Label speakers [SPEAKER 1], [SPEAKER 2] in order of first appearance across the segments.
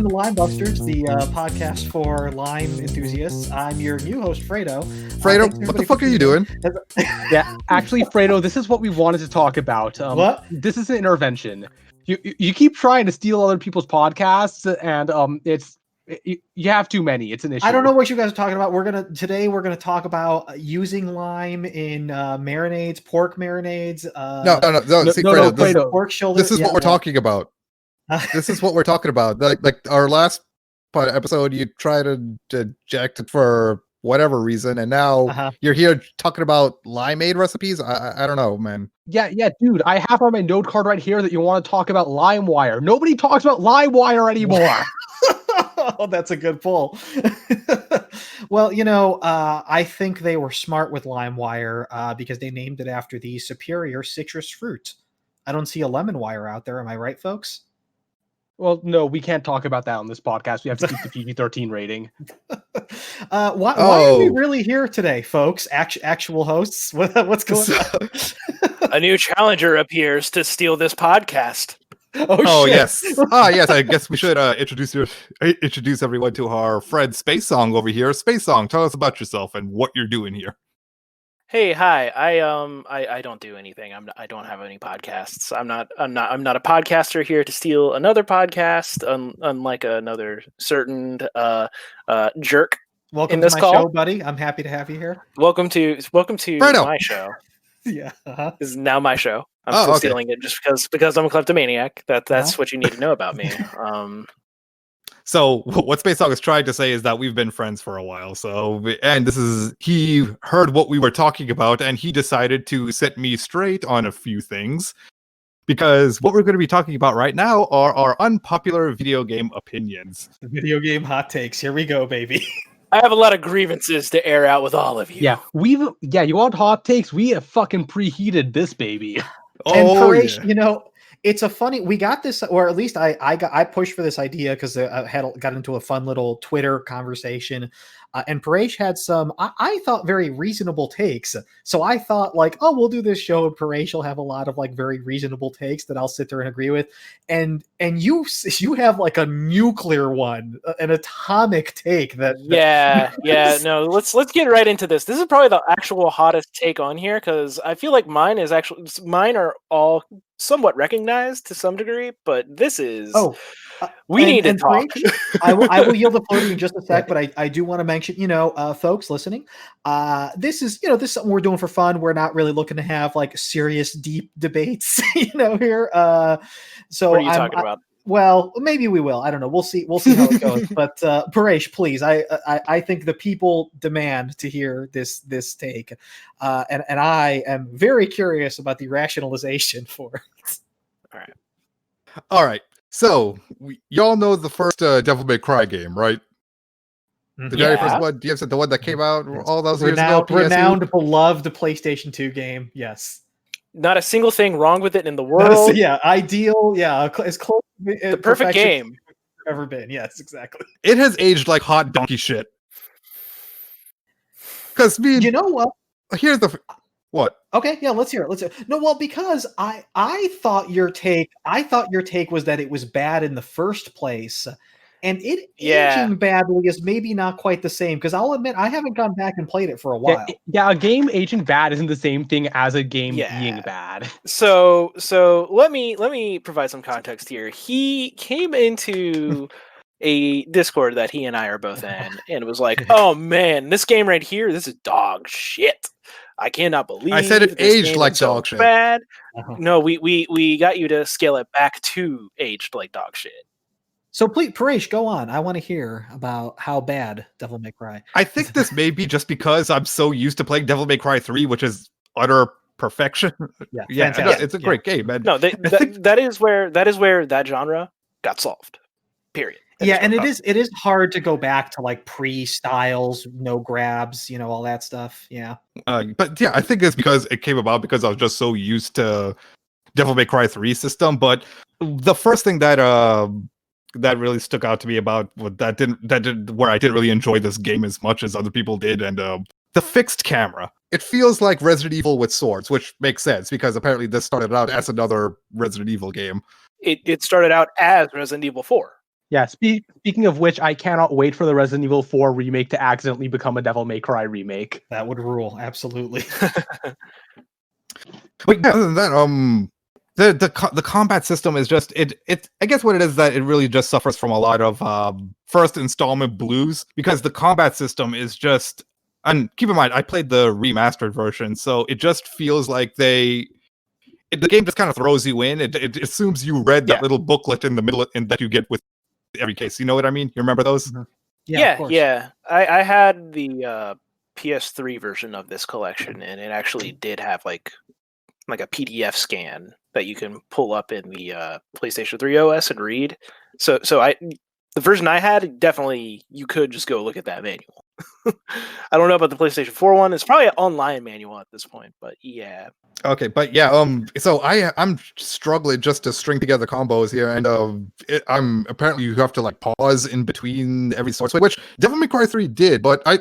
[SPEAKER 1] welcome to Lime Busters, the podcast for lime enthusiasts. I'm your new host, Fredo.
[SPEAKER 2] Fredo, what the fuck are you doing?
[SPEAKER 3] Yeah, actually, Fredo, this is what we wanted to talk about.
[SPEAKER 1] What?
[SPEAKER 3] This is an intervention. You keep trying to steal other people's podcasts, and you have too many. It's an issue.
[SPEAKER 1] I don't know what you guys are talking about. Today we're gonna talk about using lime in marinades, pork marinades.
[SPEAKER 2] No. See, Fredo,
[SPEAKER 1] Fredo, pork shoulder.
[SPEAKER 2] This is what we're talking about. This is what we're talking about. Like our last episode, you tried to eject it for whatever reason, and now you're here talking about limeade recipes. I don't know, man.
[SPEAKER 3] Yeah, dude. I have on my note card right here that you want to talk about LimeWire. Nobody talks about LimeWire anymore.
[SPEAKER 1] Oh, that's a good pull. Well, I think they were smart with LimeWire because they named it after the superior citrus fruit. I don't see a lemon wire out there. Am I right, folks?
[SPEAKER 3] Well, no, we can't talk about that on this podcast. We have to keep the PG-13 rating.
[SPEAKER 1] Why are we really here today, folks? Actual hosts? What's going on?
[SPEAKER 4] A new challenger appears to steal this podcast.
[SPEAKER 1] Oh shit.
[SPEAKER 2] Yes. Yes. I guess we should introduce everyone to our friend SpaceSong over here. SpaceSong, tell us about yourself and what you're doing here.
[SPEAKER 4] Hey, hi. I don't do anything. I don't have any podcasts. I'm not a podcaster here to steal another podcast. Unlike another certain jerk.
[SPEAKER 1] Welcome
[SPEAKER 4] in this
[SPEAKER 1] to my
[SPEAKER 4] call.
[SPEAKER 1] show, buddy. I'm happy to have you here.
[SPEAKER 4] Welcome to
[SPEAKER 2] Fredo.
[SPEAKER 4] my show.
[SPEAKER 1] Yeah.
[SPEAKER 4] This is now my show. I'm still stealing it just because I'm a kleptomaniac. That's what you need to know about me.
[SPEAKER 2] So what SpaceSong is trying to say is that we've been friends for a while. He heard what we were talking about and he decided to set me straight on a few things, because what we're going to be talking about right now are our unpopular video game opinions.
[SPEAKER 1] Video game hot takes. Here we go, baby.
[SPEAKER 4] I have a lot of grievances to air out with all of you.
[SPEAKER 3] Yeah, you want hot takes? We have fucking preheated this baby.
[SPEAKER 1] And Paresh, it's a funny. We got this, or at least I pushed for this idea because I got into a fun little Twitter conversation, and Paresh had some I thought very reasonable takes. So I thought we'll do this show, and Paresh will have a lot of very reasonable takes that I'll sit there and agree with. And you have a nuclear one, an atomic take that.
[SPEAKER 4] No, let's get right into this. This is probably the actual hottest take on here because I feel like mine are all somewhat recognized to some degree, but this is we need to talk.
[SPEAKER 1] I will yield the floor to you in just a sec, but I do want to mention, folks listening, this is something we're doing for fun. We're not really looking to have serious deep debates, here. So
[SPEAKER 4] what are you talking about?
[SPEAKER 1] Well, maybe we will. I don't know. We'll see how it goes. But Paresh, please, I think the people demand to hear this take, and I am very curious about the rationalization for it.
[SPEAKER 2] All right. So y'all know the first Devil May Cry game, right? The very first one. You said the one that came out all those years ago.
[SPEAKER 1] Renowned, beloved PlayStation 2 game. Yes.
[SPEAKER 4] Not a single thing wrong with it in the world.
[SPEAKER 1] Ideal. Yeah, as close.
[SPEAKER 4] The perfect game
[SPEAKER 1] ever been. Yes, exactly.
[SPEAKER 2] It has aged like hot donkey shit. Because
[SPEAKER 1] you know what?
[SPEAKER 2] Here's the what?
[SPEAKER 1] Okay, yeah, let's hear it. No, well, because I thought your take was that it was bad in the first place. And aging badly is maybe not quite the same, because I'll admit I haven't gone back and played it for a while.
[SPEAKER 3] Yeah, a game aging bad isn't the same thing as a game being bad.
[SPEAKER 4] So let me provide some context here. He came into a Discord that he and I are both in, and it was like, "Oh man, this game right here, this is dog shit. I cannot believe
[SPEAKER 2] I said it aged like dog shit.
[SPEAKER 4] Bad." No, we got you to scale it back to aged like dog shit.
[SPEAKER 1] So please, Paresh, go on. I want to hear about how bad Devil May Cry.
[SPEAKER 2] I think this may be just because I'm so used to playing Devil May Cry 3, which is utter perfection.
[SPEAKER 1] Yeah,
[SPEAKER 2] it's a great game, man.
[SPEAKER 4] No, that is where that genre got solved. Period.
[SPEAKER 1] And it is hard to go back to pre-styles, no grabs, all that stuff. Yeah.
[SPEAKER 2] But I think it's because it came about because I was just so used to Devil May Cry 3 system. But the first thing that really stuck out to me about where I didn't really enjoy this game as much as other people did, and the fixed camera. It feels like Resident Evil with swords, which makes sense because apparently this started out as another Resident Evil game.
[SPEAKER 4] It started out as Resident Evil 4.
[SPEAKER 3] Yeah, speaking of which, I cannot wait for the Resident Evil 4 remake to accidentally become a Devil May Cry remake.
[SPEAKER 1] That would rule, absolutely.
[SPEAKER 2] But yeah, other than that, the combat system is just it. I guess what it is that it really just suffers from a lot of first installment blues, because the combat system is just. And keep in mind, I played the remastered version, so it just feels like the game just kind of throws you in. It assumes you read that little booklet in the middle and that you get with every case. You know what I mean? You remember those?
[SPEAKER 1] Mm-hmm.
[SPEAKER 4] Yeah. I had the PS3 version of this collection, and it actually did have like a PDF scan that you can pull up in the PlayStation 3 OS and read. So the version I had, definitely you could just go look at that manual. I don't know about the PlayStation 4 one. It's probably an online manual at this point, but yeah.
[SPEAKER 2] Okay, but yeah, so I'm struggling just to string together combos here, and I'm apparently you have to like pause in between every sword swing, which Devil May Cry 3 did, but I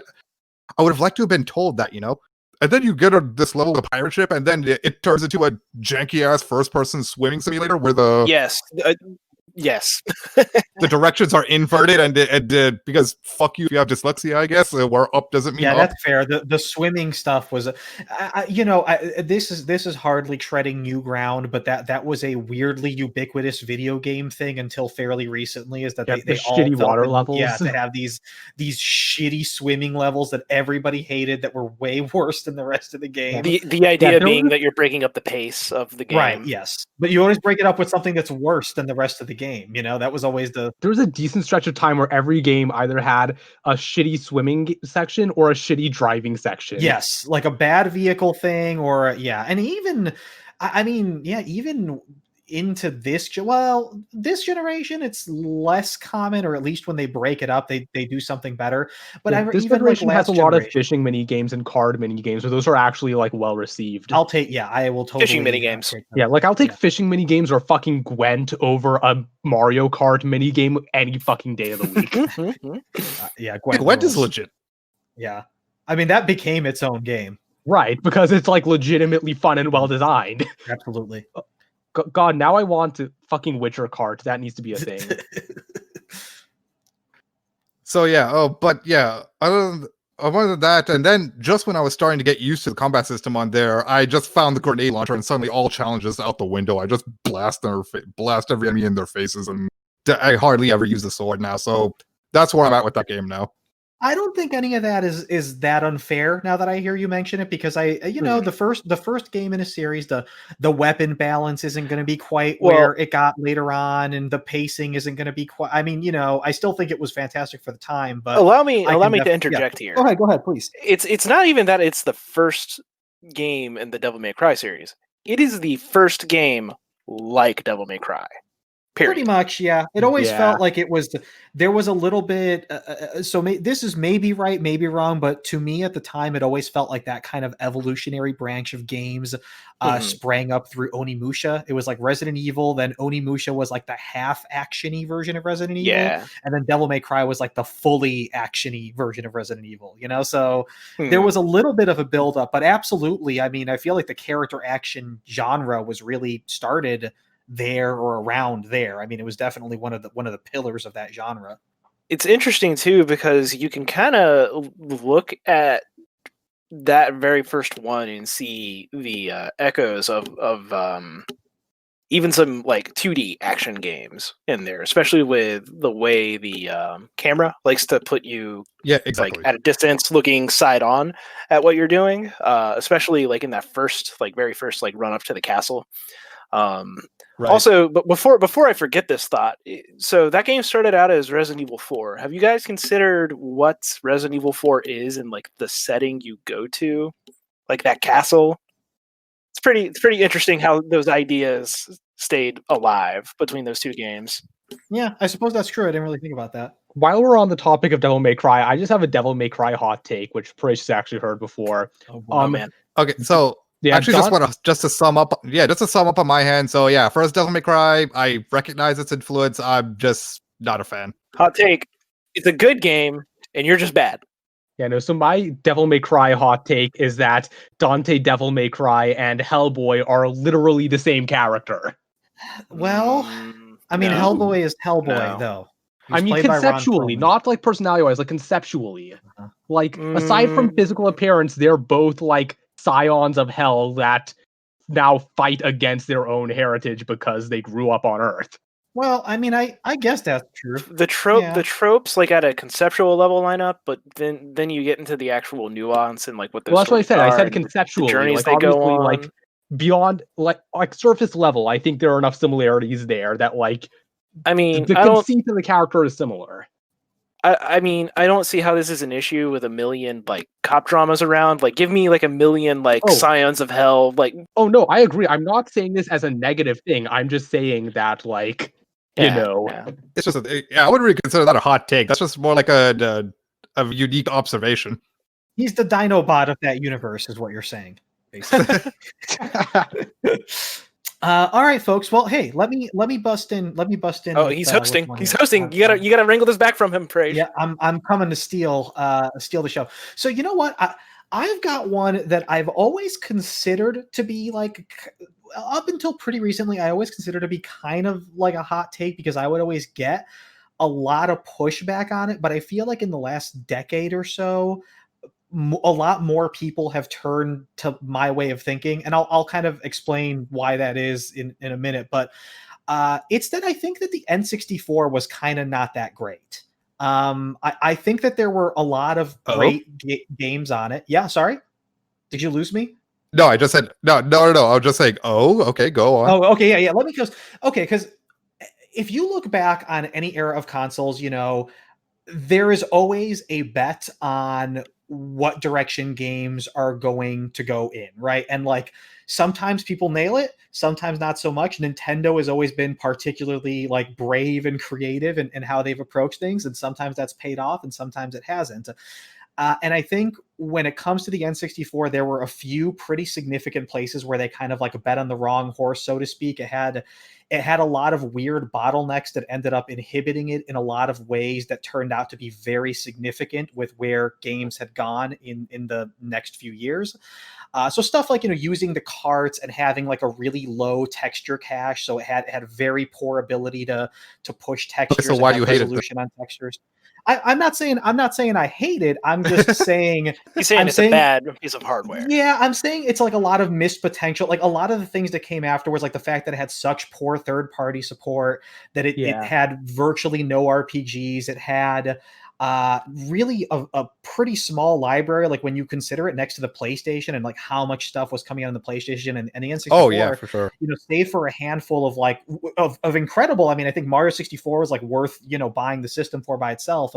[SPEAKER 2] would have liked to have been told that, you know. And then you get this level of pirate ship, and then it turns into a janky ass first person swimming simulator where the
[SPEAKER 4] yes.
[SPEAKER 2] The directions are inverted, and because fuck you if you have dyslexia, I guess, where up doesn't mean up.
[SPEAKER 1] That's fair. The swimming stuff was, this is hardly treading new ground, but that was a weirdly ubiquitous video game thing until fairly recently. Is that they all
[SPEAKER 3] shitty water levels?
[SPEAKER 1] Yeah, to have these shitty swimming levels that everybody hated that were way worse than the rest of the game.
[SPEAKER 4] The idea being that you're breaking up the pace of the game,
[SPEAKER 1] right? Yes, but you always break it up with something that's worse than the rest of the game. You know, that was always there
[SPEAKER 3] was a decent stretch of time where every game either had a shitty swimming section or a shitty driving section.
[SPEAKER 1] Yes, like a bad vehicle thing, or and even, even into this generation, it's less common, or at least when they break it up, they do something better. But
[SPEAKER 3] this generation has a lot of fishing mini games and card mini games, so those are actually like well received.
[SPEAKER 1] I will totally
[SPEAKER 4] fishing mini games.
[SPEAKER 3] I'll take fishing mini games or fucking Gwent over a Mario Kart mini game any fucking day of the week.
[SPEAKER 2] Gwent is legit.
[SPEAKER 1] Yeah, I mean that became its own game,
[SPEAKER 3] right? Because it's like legitimately fun and well designed.
[SPEAKER 1] Absolutely.
[SPEAKER 3] God, now I want to fucking Witcher cart. That needs to be a thing.
[SPEAKER 2] So yeah, other than that, and then just when I was starting to get used to the combat system on there, I just found the grenade launcher, and suddenly all challenges out the window. I just blast every enemy in their faces, and I hardly ever use the sword now. So that's where I'm at with that game now.
[SPEAKER 1] I don't think any of that is that unfair now that I hear you mention it, because the first game in a series, the weapon balance isn't going to be quite where it got later on, and the pacing isn't going to be quite. I mean, I still think it was fantastic for the time, but
[SPEAKER 4] allow me to interject here.
[SPEAKER 1] Go ahead, please.
[SPEAKER 4] It's not even that it's the first game in the Devil May Cry series. It is the first game like Devil May Cry. Period.
[SPEAKER 1] Pretty much, yeah. It always felt like it was. There was a little bit. This is maybe right, maybe wrong, but to me at the time, it always felt like that kind of evolutionary branch of games sprang up through Onimusha. It was like Resident Evil, then Onimusha was like the half actiony version of Resident Evil, and then Devil May Cry was like the fully actiony version of Resident Evil. So there was a little bit of a build up, but absolutely, I mean, I feel like the character action genre was really started there or around there. I mean, it was definitely one of the pillars of that genre.
[SPEAKER 4] It's interesting too, because you can kind of look at that very first one and see the echoes of even some like 2D action games in there, especially with the way the camera likes to put you like at a distance looking side on at what you're doing, especially like in that very first run up to the castle. Right. Also, but before I forget this thought, so that game started out as Resident Evil 4. Have you guys considered what Resident Evil 4 is and like the setting you go to, like that castle? It's pretty interesting how those ideas stayed alive between those two games.
[SPEAKER 1] Yeah, I suppose that's true. I didn't really think about that.
[SPEAKER 3] While we're on the topic of Devil May Cry, I just have a Devil May Cry hot take, which Prish has actually heard before.
[SPEAKER 4] Oh man.
[SPEAKER 2] Okay, so. Yeah, actually, just to sum up on my hand. So yeah, first Devil May Cry, I recognize its influence. I'm just not a fan.
[SPEAKER 4] Hot take: it's a good game, and you're just bad.
[SPEAKER 3] Yeah, no. So my Devil May Cry hot take is that Dante Devil May Cry and Hellboy are literally the same character.
[SPEAKER 1] Well, I mean, Hellboy is Hellboy, though.
[SPEAKER 3] I mean,
[SPEAKER 1] played by Ron
[SPEAKER 3] conceptually,
[SPEAKER 1] Perlman.
[SPEAKER 3] not like personality-wise, like conceptually.
[SPEAKER 1] Uh-huh.
[SPEAKER 3] Like, aside from physical appearance, they're both like scions of hell that now fight against their own heritage because they grew up on Earth.
[SPEAKER 1] Well, I mean, I guess that's true.
[SPEAKER 4] The tropes like at a conceptual level line up, but then you get into the actual nuance and like what those.
[SPEAKER 3] Well, that's what I said. I said
[SPEAKER 4] and
[SPEAKER 3] conceptually,
[SPEAKER 4] the journeys
[SPEAKER 3] like
[SPEAKER 4] they go
[SPEAKER 3] obviously,
[SPEAKER 4] on.
[SPEAKER 3] like beyond like surface level. I think there are enough similarities there that like.
[SPEAKER 4] I mean,
[SPEAKER 3] the conceit of the character is similar.
[SPEAKER 4] I mean, I don't see how this is an issue with a million like cop dramas around. Like, give me like a million like Scions of Hell. Like,
[SPEAKER 3] oh no, I agree. I'm not saying this as a negative thing. I'm just saying that like you know,
[SPEAKER 2] it's just I wouldn't really consider that a hot take. That's just more like a unique observation.
[SPEAKER 1] He's the Dinobot of that universe, is what you're saying, basically. All right, folks. Well, hey, let me bust in.
[SPEAKER 4] Oh, he's hosting. He's hosting. You gotta wrangle this back from him, Praise.
[SPEAKER 1] Yeah, I'm coming to steal the show. So you know what? I've got one that I've always considered to be like, up until pretty recently, I always considered to be kind of like a hot take because I would always get a lot of pushback on it. But I feel like in the last decade or so, a lot more people have turned to my way of thinking, and I'll kind of explain why that is in a minute. But it's that I think that the N64 was kind of not that great. I think that there were a lot of great games on it. Yeah, sorry, did you lose me?
[SPEAKER 2] No, I just said no. I was just saying, oh, okay, go on.
[SPEAKER 1] Oh, okay, yeah. Let me just because if you look back on any era of consoles, you know, there is always a bet on what direction games are going to go in, right? And like sometimes people nail it, sometimes not so much. Nintendo has always been particularly like brave and creative in how they've approached things, and sometimes that's paid off and sometimes it hasn't. And I think when it comes to the N64, there were a few pretty significant places where they kind of like bet on the wrong horse, so to speak. It had a lot of weird bottlenecks that ended up inhibiting it in a lot of ways that turned out to be very significant with where games had gone in the next few years. So stuff like, you know, using the carts and having like a really low texture cache, so it had very poor ability to push textures.
[SPEAKER 2] So why do you hate it?
[SPEAKER 1] On textures. I'm not saying I hate it. I'm just saying
[SPEAKER 4] he's saying it's a bad piece of hardware.
[SPEAKER 1] Yeah, I'm saying it's like a lot of missed potential. Like a lot of the things that came afterwards, like the fact that it had such poor third-party support, that it had virtually no RPGs. It had really a pretty small library, like when you consider it next to the PlayStation and like how much stuff was coming out on the PlayStation and the N64.
[SPEAKER 2] Oh yeah, for sure.
[SPEAKER 1] You know, save for a handful of like of incredible. I mean, I think Mario 64 was like worth, you know, buying the system for by itself.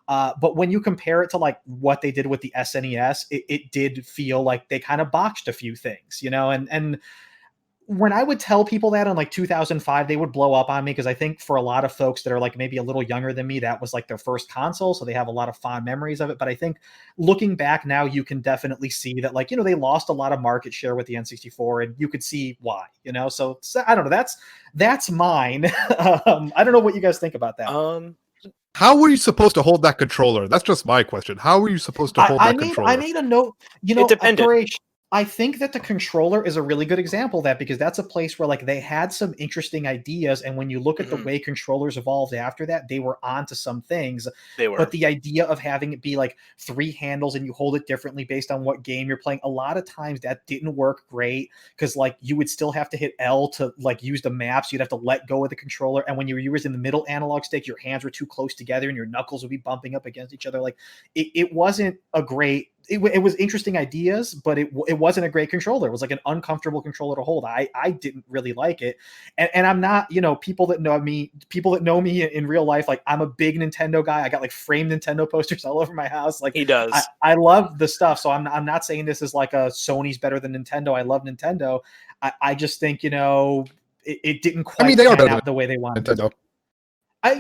[SPEAKER 1] But when you compare it to like what they did with the SNES, it did feel like they kind of botched a few things, you know, and when I would tell people that in like 2005, they would blow up on me because I think for a lot of folks that are like maybe a little younger than me, that was like their first console. So they have a lot of fond memories of it. But I think looking back now, you can definitely see that, like, you know, they lost a lot of market share with the N64 and you could see why, you know? So I don't know. That's mine. I don't know what you guys think about that.
[SPEAKER 2] How were you supposed to hold that controller? That's just my question. How were you supposed to hold that controller?
[SPEAKER 1] I made a note, you know,
[SPEAKER 4] it depended.
[SPEAKER 1] I think that the controller is a really good example of that because that's a place where like they had some interesting ideas, and when you look at the way controllers evolved after that, they were onto some things.
[SPEAKER 4] They were.
[SPEAKER 1] But the idea of having it be like 3 handles and you hold it differently based on what game you're playing, a lot of times that didn't work great because like you would still have to hit L to like use the maps. You'd have to let go of the controller, and when you were using the middle analog stick, your hands were too close together and your knuckles would be bumping up against each other. Like it wasn't a great. It was interesting ideas, but it wasn't a great controller. It was like an uncomfortable controller to hold. I didn't really like it. And I'm not, you know, people that know me in real life, like I'm a big Nintendo guy. I got like framed Nintendo posters all over my house. Like
[SPEAKER 4] he does.
[SPEAKER 1] I love the stuff. So I'm not saying this is like a Sony's better than Nintendo. I love Nintendo. I just think, you know, it didn't quite pan out the way they wanted.
[SPEAKER 2] Nintendo.
[SPEAKER 1] I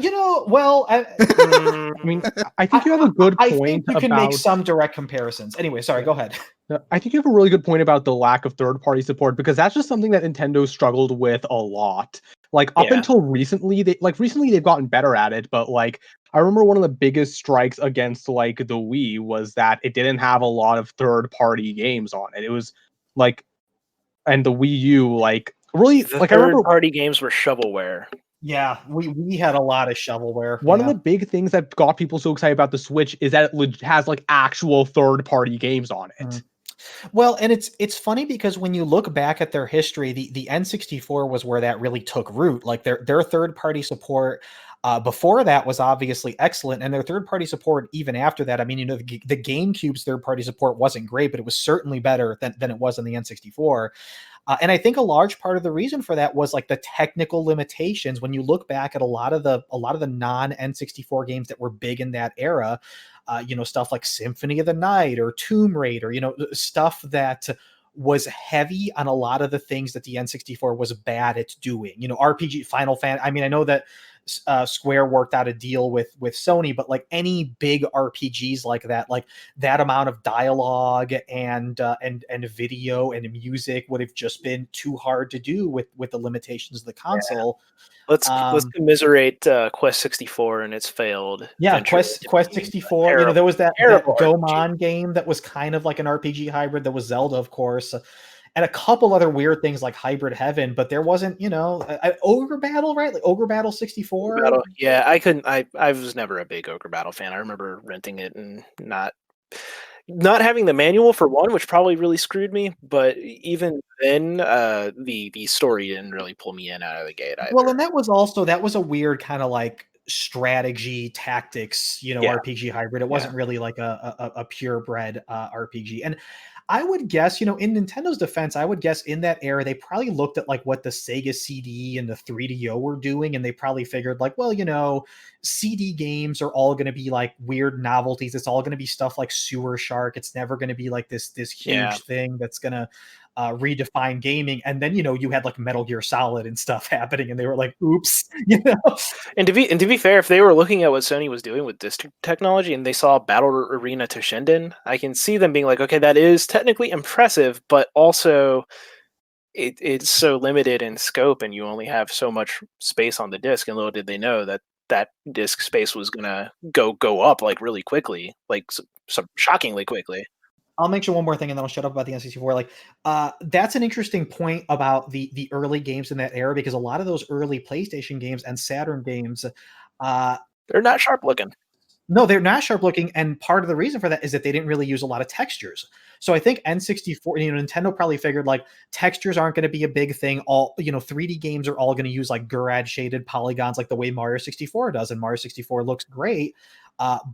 [SPEAKER 3] mean, I think you have a good point.
[SPEAKER 1] I think you can make some direct comparisons. Anyway, sorry, go ahead.
[SPEAKER 3] I think you have a really good point about the lack of third-party support because that's just something that Nintendo struggled with a lot. Like up until recently, they've gotten better at it, but like I remember one of the biggest strikes against like the Wii was that it didn't have a lot of third-party games on it. It was like, and the Wii U, like really,
[SPEAKER 4] the
[SPEAKER 3] like I remember
[SPEAKER 4] third-party games were shovelware.
[SPEAKER 1] Yeah, we had a lot of shovelware.
[SPEAKER 3] One of the big things that got people so excited about the Switch is that it has like actual third-party games on it.
[SPEAKER 1] Well, and it's funny because when you look back at their history, the N64 was where that really took root. Like their third-party support before that was obviously excellent, and their third-party support even after that. I mean, the GameCube's third-party support wasn't great, but it was certainly better than it was in the N64. And I think a large part of the reason for that was like the technical limitations. When you look back at a lot of the non N64 games that were big in that era, stuff like Symphony of the Night or Tomb Raider, stuff that was heavy on a lot of the things that the N64 was bad at doing. RPG, Final Fantasy. I mean, I know that Square worked out a deal with Sony, but like any big RPGs like that amount of dialogue and video and music would have just been too hard to do with the limitations of the console.
[SPEAKER 4] Yeah. Let's commiserate Quest 64 and its failed.
[SPEAKER 1] Yeah, Quest 64. There was that Gomon game that was kind of like an RPG hybrid. That was Zelda, of course. And a couple other weird things like Hybrid Heaven, but there wasn't, Ogre Battle, right? Like Ogre Battle 64.
[SPEAKER 4] Battle. Yeah, I couldn't. I was never a big Ogre Battle fan. I remember renting it and not having the manual for one, which probably really screwed me. But even then, the story didn't really pull me in out of the gate either.
[SPEAKER 1] Well, and that was a weird kind of like strategy tactics, RPG hybrid. It wasn't really like a purebred RPG. And I would guess, in Nintendo's defense, I would guess in that era, they probably looked at like what the Sega CD and the 3DO were doing. And they probably figured like, well, CD games are all going to be like weird novelties. It's all going to be stuff like Sewer Shark. It's never going to be like this huge thing that's going to redefine gaming. And then you had like Metal Gear Solid and stuff happening, and they were like, oops.
[SPEAKER 4] And to be fair, if they were looking at what Sony was doing with disc technology and they saw Battle Arena Toshinden, I can see them being like, okay, that is technically impressive, but also it's so limited in scope and you only have so much space on the disc. And little did they know that disc space was gonna go up like really quickly, like some shockingly quickly.
[SPEAKER 1] I'll mention one more thing and then I'll shut up about the N64. Like, that's an interesting point about the early games in that era, because a lot of those early PlayStation games and Saturn games,
[SPEAKER 4] they're not sharp looking.
[SPEAKER 1] No, they're not sharp looking, and part of the reason for that is that they didn't really use a lot of textures. So I think N64, Nintendo probably figured like textures aren't going to be a big thing. All 3D games are all going to use like Gurad shaded polygons, like the way Mario 64 does, and Mario 64 looks great.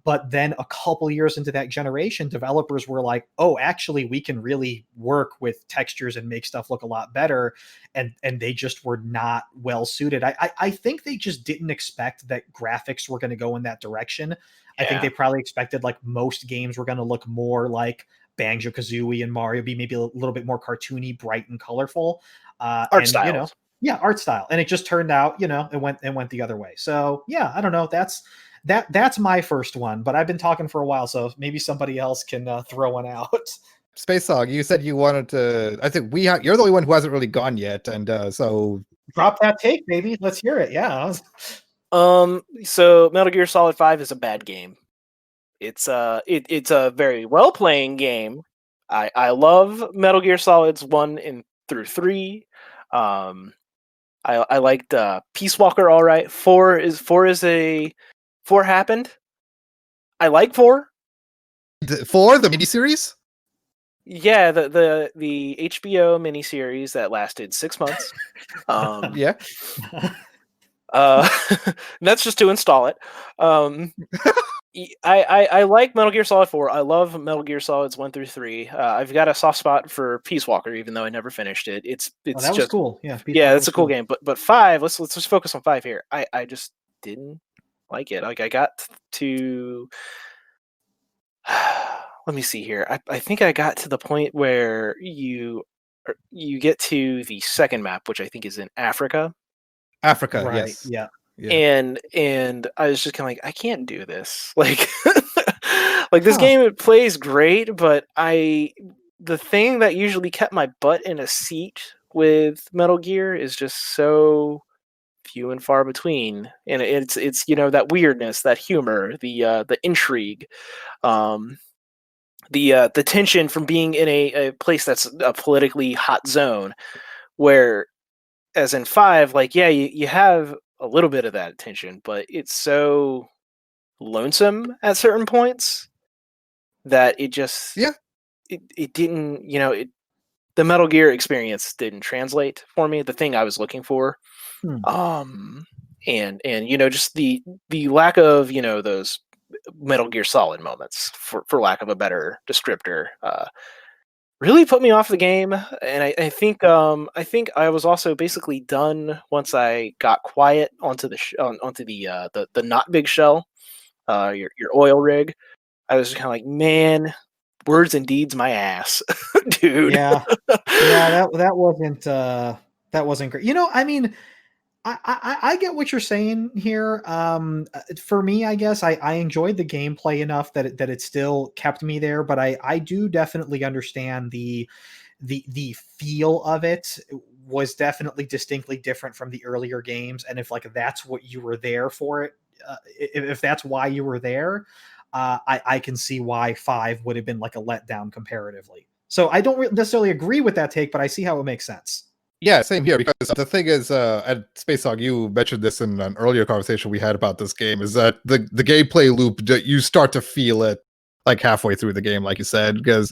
[SPEAKER 1] But then a couple years into that generation, developers were like, oh, actually, we can really work with textures and make stuff look a lot better. And they just were not well suited. I think they just didn't expect that graphics were going to go in that direction. I think they probably expected like most games were going to look more like Banjo-Kazooie and Mario, be maybe a little bit more cartoony, bright and colorful.
[SPEAKER 4] Art style.
[SPEAKER 1] Art style. And it just turned out, it went the other way. So yeah, I don't know. That's my first one, but I've been talking for a while, so maybe somebody else can throw one out.
[SPEAKER 2] SpaceSong, you said you wanted to. I think you're the only one who hasn't really gone yet, and so
[SPEAKER 1] drop that take, baby. Let's hear it. Yeah.
[SPEAKER 4] So Metal Gear Solid 5 is a bad game. It's a very well playing game. I love Metal Gear Solids 1 through 3. I liked Peace Walker all right. 4 happened. I like 4.
[SPEAKER 2] 4, the miniseries?
[SPEAKER 4] Yeah, the HBO miniseries that lasted 6 months.
[SPEAKER 2] Yeah.
[SPEAKER 4] That's just to install it. I like Metal Gear Solid 4. I love Metal Gear Solids 1 through 3. I've got a soft spot for Peace Walker, even though I never finished it.
[SPEAKER 1] That was cool. Yeah,
[SPEAKER 4] that's a cool game. But 5, let's just focus on 5 here. I just didn't like it. Like I got to let me see here. I think I got to the point where you get to the second map, which I think is in Africa.
[SPEAKER 2] Right, yes.
[SPEAKER 1] Yeah.
[SPEAKER 4] And I was just kind of like, I can't do this. Like like this game plays great, but the thing that usually kept my butt in a seat with Metal Gear is just so few and far between, and it's that weirdness, that humor, the intrigue, the tension from being in a place that's a politically hot zone, where as in 5, like you have a little bit of that attention, but it's so lonesome at certain points that it just it didn't, the Metal Gear experience didn't translate for me, the thing I was looking for. And just the lack of, those Metal Gear Solid moments, for lack of a better descriptor, really put me off the game. And I think I was also basically done once I got quiet onto the not big shell, your oil rig. I was kind of like, man, words and deeds, my ass, dude.
[SPEAKER 1] Yeah, that wasn't great. I mean, I get what you're saying here. For me, I guess I enjoyed the gameplay enough that it still kept me there, but I do definitely understand the feel of it was definitely distinctly different from the earlier games, and if like that's what you were there for it, if that's why you were there, I can see why 5 would have been like a letdown comparatively. So I don't necessarily agree with that take, but I see how it makes sense.
[SPEAKER 2] Yeah, same here. Because the thing is, at SpaceSong, you mentioned this in an earlier conversation we had about this game, is that the gameplay loop, you start to feel it like halfway through the game, like you said, because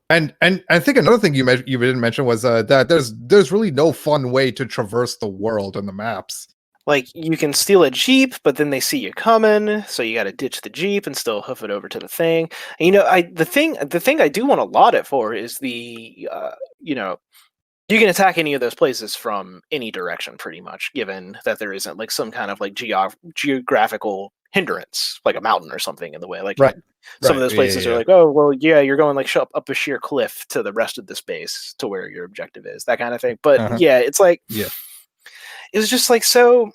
[SPEAKER 2] and I think another thing you didn't mention was that there's really no fun way to traverse the world and the maps.
[SPEAKER 4] Like, you can steal a Jeep, but then they see you coming, so you got to ditch the Jeep and still hoof it over to the thing. And, the thing I do want to laud it for is the you can attack any of those places from any direction, pretty much, given that there isn't like some kind of like geographical hindrance, like a mountain or something in the way. Like some of those places are like, oh, well, yeah, you're going like up a sheer cliff to the rest of the space to where your objective is, that kind of thing. But yeah, it's like, it was just like, so,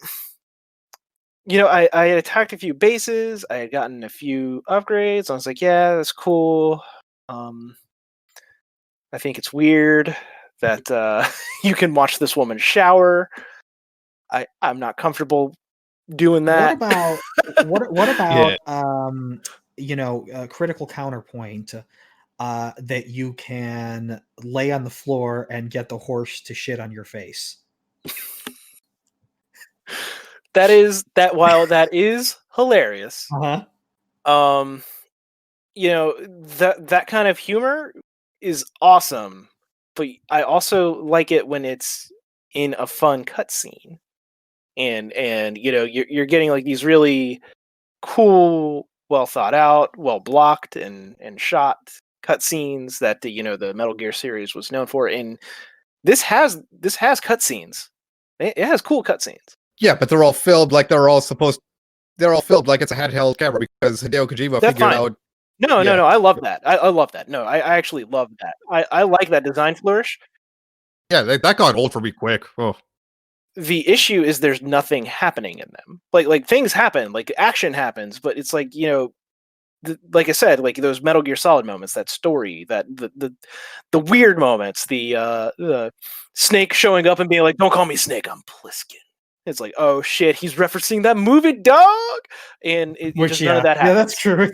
[SPEAKER 4] I had attacked a few bases, I had gotten a few upgrades. I was like, yeah, that's cool. I think it's weird that you can watch this woman shower. I'm not comfortable doing that.
[SPEAKER 1] What about a critical counterpoint that you can lay on the floor and get the horse to shit on your face?
[SPEAKER 4] While that is hilarious, that kind of humor is awesome. But I also like it when it's in a fun cutscene, and you're getting like these really cool, well thought out, well blocked and shot cutscenes that the Metal Gear series was known for. And this has cutscenes. It has cool cutscenes.
[SPEAKER 2] Yeah, but they're all filmed like they're all filmed like it's a handheld camera because Hideo Kojima figured out.
[SPEAKER 4] No, I love that. I love that. No, I actually love that. I like that design flourish.
[SPEAKER 2] Yeah, that got old for me quick. Oh.
[SPEAKER 4] The issue is there's nothing happening in them. Like things happen, like action happens, but it's like, like I said, like those Metal Gear Solid moments, that story, that the weird moments, the Snake showing up and being like, "Don't call me Snake, I'm Pliskin." It's like, oh shit, he's referencing that movie, dog, and none of that happens.
[SPEAKER 1] Yeah, that's true.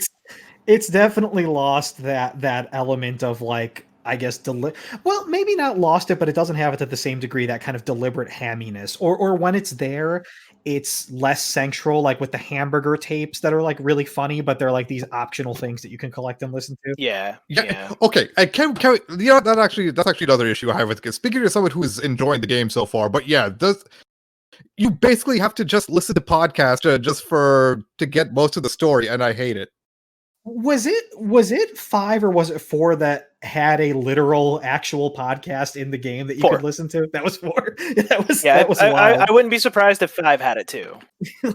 [SPEAKER 1] It's definitely lost that element of like, I guess, well, maybe not lost it, but it doesn't have it to the same degree, that kind of deliberate hamminess. Or when it's there, it's less central, like with the hamburger tapes that are like really funny, but they're like these optional things that you can collect and listen to.
[SPEAKER 4] Yeah.
[SPEAKER 2] Okay, I can that's actually another issue I have with it. Speaking of someone who is enjoying the game so far, but yeah, you basically have to just listen to podcasts just to get most of the story, and I hate it.
[SPEAKER 1] Was it 5 or was it 4 that had a literal actual podcast in the game that you could listen to? That was 4. That was wild.
[SPEAKER 4] I wouldn't be surprised if 5 had it too.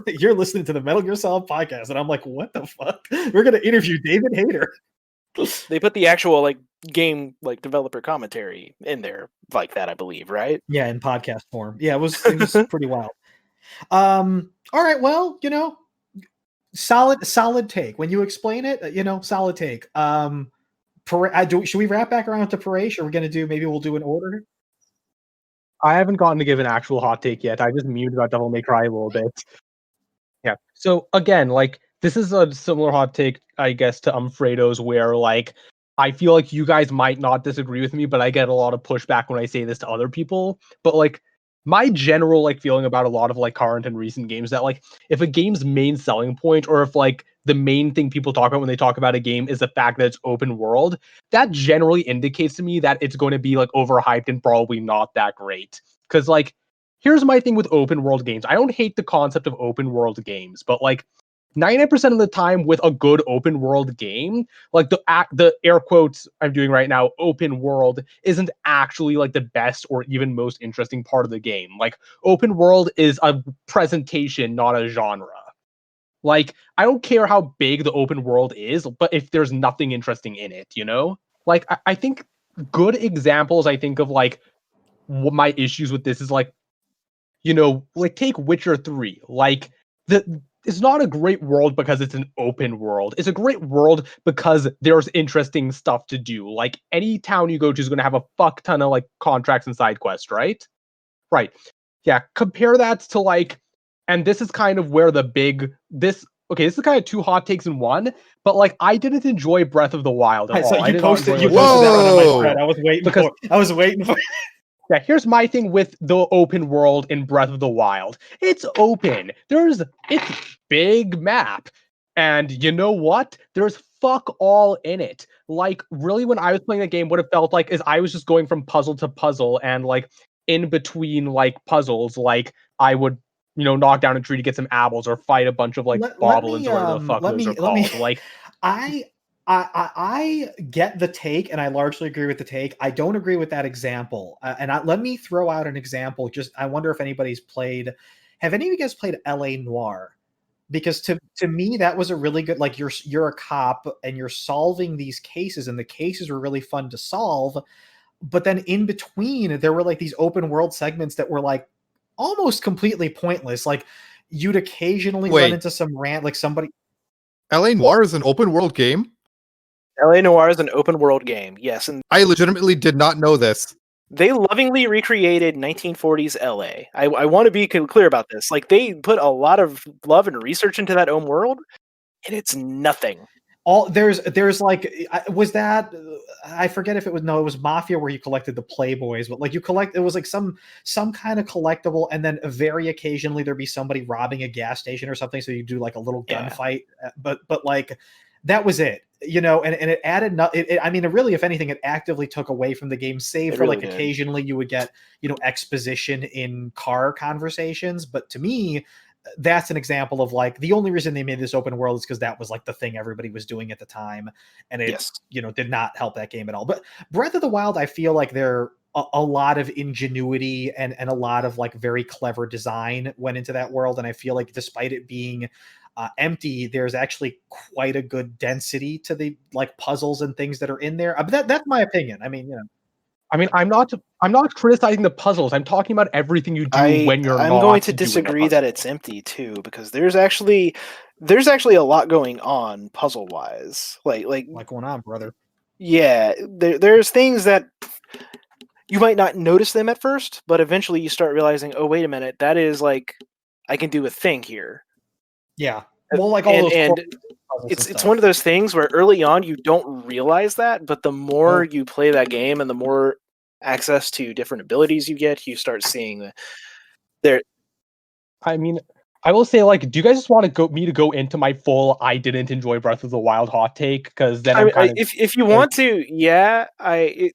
[SPEAKER 1] You're listening to the Metal Gear Solid podcast, and I'm like, what the fuck? We're gonna interview David Hayter.
[SPEAKER 4] They put the actual like game like developer commentary in there like that, I believe, right?
[SPEAKER 1] Yeah, in podcast form. Yeah, it was pretty wild. All right, well, solid take. When you explain it, solid take. Should we wrap back around to Paresh, or we're gonna maybe we'll do an order?
[SPEAKER 3] I haven't gotten to give an actual hot take yet. I just muted about Devil May Cry a little bit. Yeah. So again, like, this is a similar hot take, I guess, to Fredo's, where like I feel like you guys might not disagree with me, but I get a lot of pushback when I say this to other people. But like, my general like feeling about a lot of like current and recent games that like if a game's main selling point or if like the main thing people talk about when they talk about a game is the fact that it's open world, that generally indicates to me that it's going to be like overhyped and probably not that great. Because like here's my thing with open world games. I don't hate the concept of open world games, but like 99% of the time with a good open world game, like the air quotes I'm doing right now, open world isn't actually like the best or even most interesting part of the game. Like open world is a presentation, not a genre. Like I don't care how big the open world is, but if there's nothing interesting in it, you know? Like I think good examples I think of like what my issues with this is like, you know, like take Witcher 3. Like it's not a great world because it's an open world. It's a great world because there's interesting stuff to do. Like any town you go to is going to have a fuck ton of like contracts and side quests, right? Right. Yeah, compare that to like, and this is kind of where this is kind of two hot takes in one, but like I didn't enjoy Breath of the Wild at all.
[SPEAKER 1] So
[SPEAKER 3] I
[SPEAKER 1] you
[SPEAKER 3] did not
[SPEAKER 1] posted
[SPEAKER 3] enjoy
[SPEAKER 1] that one on my
[SPEAKER 2] Whoa.
[SPEAKER 1] thread. I was waiting for
[SPEAKER 3] Yeah, here's my thing with the open world in Breath of the Wild. It's open. It's big map. And you know what? There's fuck all in it. Like, really, when I was playing the game, what it felt like is I was just going from puzzle to puzzle, and like in between like puzzles, like I would, you know, knock down a tree to get some apples or fight a bunch of like boblins or whatever the fuck those are called. Like
[SPEAKER 1] I I get the take, and I largely agree with the take. I don't agree with that example. Let me throw out an example. Just I wonder if anybody's played. Have any of you guys played L.A. Noire? Because to me that was a really good, like you're a cop and you're solving these cases, and the cases were really fun to solve. But then in between, there were like these open world segments that were like almost completely pointless. Like you'd occasionally run
[SPEAKER 2] Wait.
[SPEAKER 1] into some rant, like somebody.
[SPEAKER 2] L.A. Noire is an open world game?
[SPEAKER 4] LA Noire is an open world game, yes, and
[SPEAKER 2] I legitimately did not know this.
[SPEAKER 4] they lovingly recreated 1940s LA. I want to be clear about this. Like they put a lot of love and research into that own world, and it's nothing.
[SPEAKER 1] There's like was that I forget if it was it was Mafia where you collected the Playboys, but like it was like some kind of collectible, and then very occasionally there'd be somebody robbing a gas station or something, so you do like a little gunfight, but like that was it, you know, and it added I mean, it really, if anything, it actively took away from the game, save for like occasionally you would get, you know, exposition in car conversations. But to me, that's an example of like the only reason they made this open world is because that was like the thing everybody was doing at the time, and it you know, did not help that game at all. But Breath of the Wild, I feel like there a lot of ingenuity and a lot of like very clever design went into that world, and I feel like despite it being empty, there's actually quite a good density to the like puzzles and things that are in there. But that's my opinion. I mean, you know.
[SPEAKER 3] I mean, I'm not criticizing the puzzles. I'm talking about everything you do when you're
[SPEAKER 4] I'm
[SPEAKER 3] not
[SPEAKER 4] going to disagree that it's empty too, because there's actually a lot going on puzzle wise. Like
[SPEAKER 1] going on, brother.
[SPEAKER 4] Yeah, there's things that you might not notice them at first, but eventually you start realizing, oh wait a minute, that is like I can do a thing here.
[SPEAKER 1] Yeah. Well, like all those
[SPEAKER 4] it's one of those things where early on you don't realize that, but the more you play that game and the more access to different abilities you get, you start seeing there.
[SPEAKER 3] I mean, I will say, like, do you guys just want to go into my full I didn't enjoy Breath of the Wild hot take? Because then
[SPEAKER 4] if you want to, yeah, I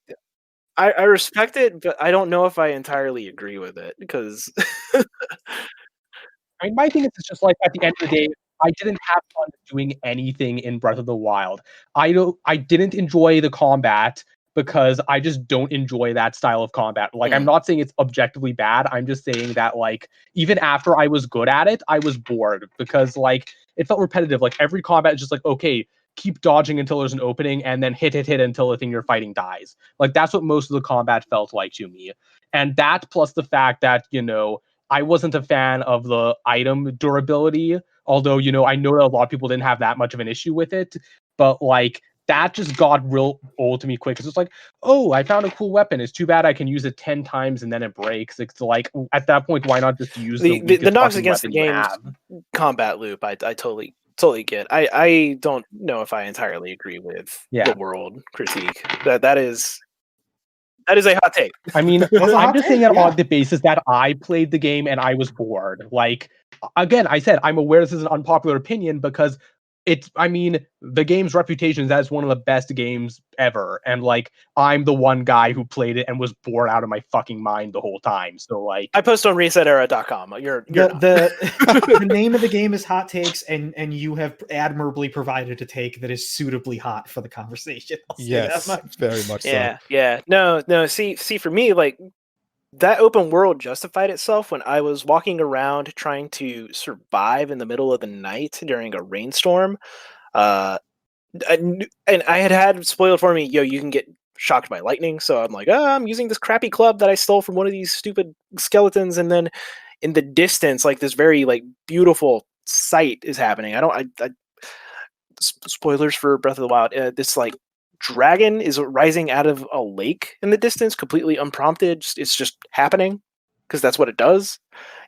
[SPEAKER 4] respect it, but I don't know if I entirely agree with it, because
[SPEAKER 3] I mean, my thing is it's just like at the end of the day, I didn't have fun doing anything in Breath of the Wild. I didn't enjoy the combat because I just don't enjoy that style of combat. Like, I'm not saying it's objectively bad. I'm just saying that, like, even after I was good at it, I was bored because, like, it felt repetitive. Like, every combat is just like, okay, keep dodging until there's an opening and then hit until the thing you're fighting dies. Like, that's what most of the combat felt like to me. And that plus the fact that, you know, I wasn't a fan of the item durability, although, you know, I know that a lot of people didn't have that much of an issue with it, but like that just got real old to me quick. It's like, oh, I found a cool weapon. It's too bad I can use it 10 times and then it breaks. It's like, at that point, why not just use the
[SPEAKER 4] knocks against the game's combat loop? I totally get. I don't know if I entirely agree with the world critique. That is That is a hot take.
[SPEAKER 3] I mean,
[SPEAKER 1] That's a
[SPEAKER 3] I'm
[SPEAKER 1] hot
[SPEAKER 3] just
[SPEAKER 1] take,
[SPEAKER 3] saying that
[SPEAKER 1] yeah.
[SPEAKER 3] on the basis that I played the game and I was bored. Like, again, I said I'm aware this is an unpopular opinion because the game's reputation is as one of the best games ever, and like I'm the one guy who played it and was bored out of my fucking mind the whole time. So like,
[SPEAKER 4] I post on resetera.com. You're not.
[SPEAKER 1] The name of the game is Hot Takes, and you have admirably provided a take that is suitably hot for the conversation. I'll say
[SPEAKER 2] Yes,
[SPEAKER 1] that much.
[SPEAKER 2] very much
[SPEAKER 4] Yeah, yeah. No. See, for me, like that open world justified itself when I was walking around trying to survive in the middle of the night during a rainstorm. And I had spoiled for me, you can get shocked by lightning. So I'm like, I'm using this crappy club that I stole from one of these stupid skeletons. And then in the distance, like this very like beautiful sight is happening. Spoilers for Breath of the Wild. This like dragon is rising out of a lake in the distance, completely unprompted. It's just happening because that's what it does.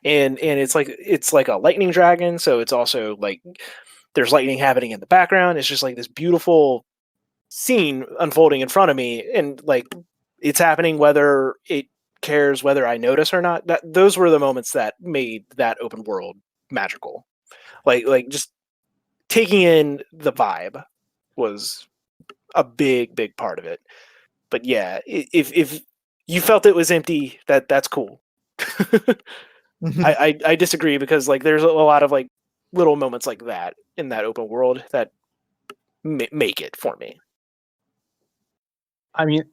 [SPEAKER 4] And it's like a lightning dragon. So it's also like there's lightning happening in the background. It's just like this beautiful scene unfolding in front of me, and like it's happening whether it cares whether I notice or not. Those were the moments that made that open world magical. Like just taking in the vibe was a big part of it. But yeah, if you felt it was empty, that's cool. I disagree because like there's a lot of like little moments like that in that open world that make it for me.
[SPEAKER 3] I mean,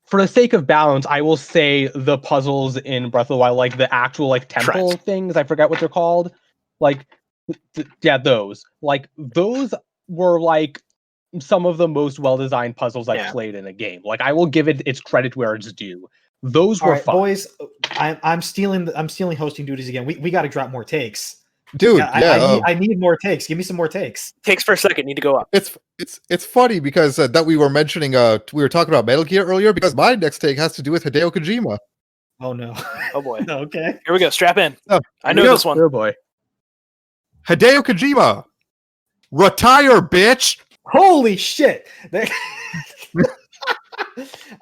[SPEAKER 3] for the sake of balance, I will say the puzzles in Breath of the Wild, like the actual like temple things, I forget what they're called. Like, those. Like, those were like some of the most well-designed puzzles I've played in a game. Like, I will give it its credit where it's due. Those were fun.
[SPEAKER 1] Boys. I'm stealing hosting duties again. We got to drop more takes.
[SPEAKER 2] Dude,
[SPEAKER 1] I need more takes. Give me some more takes.
[SPEAKER 4] Takes per second need to go up.
[SPEAKER 2] It's funny because that we were mentioning we were talking about Metal Gear earlier because my next take has to do with Hideo Kojima.
[SPEAKER 1] Oh no.
[SPEAKER 4] Oh boy.
[SPEAKER 1] Okay.
[SPEAKER 4] Here we go. Strap in.
[SPEAKER 2] Oh,
[SPEAKER 4] I know this one.
[SPEAKER 3] Oh boy.
[SPEAKER 2] Hideo Kojima. Retire, bitch.
[SPEAKER 1] Holy shit.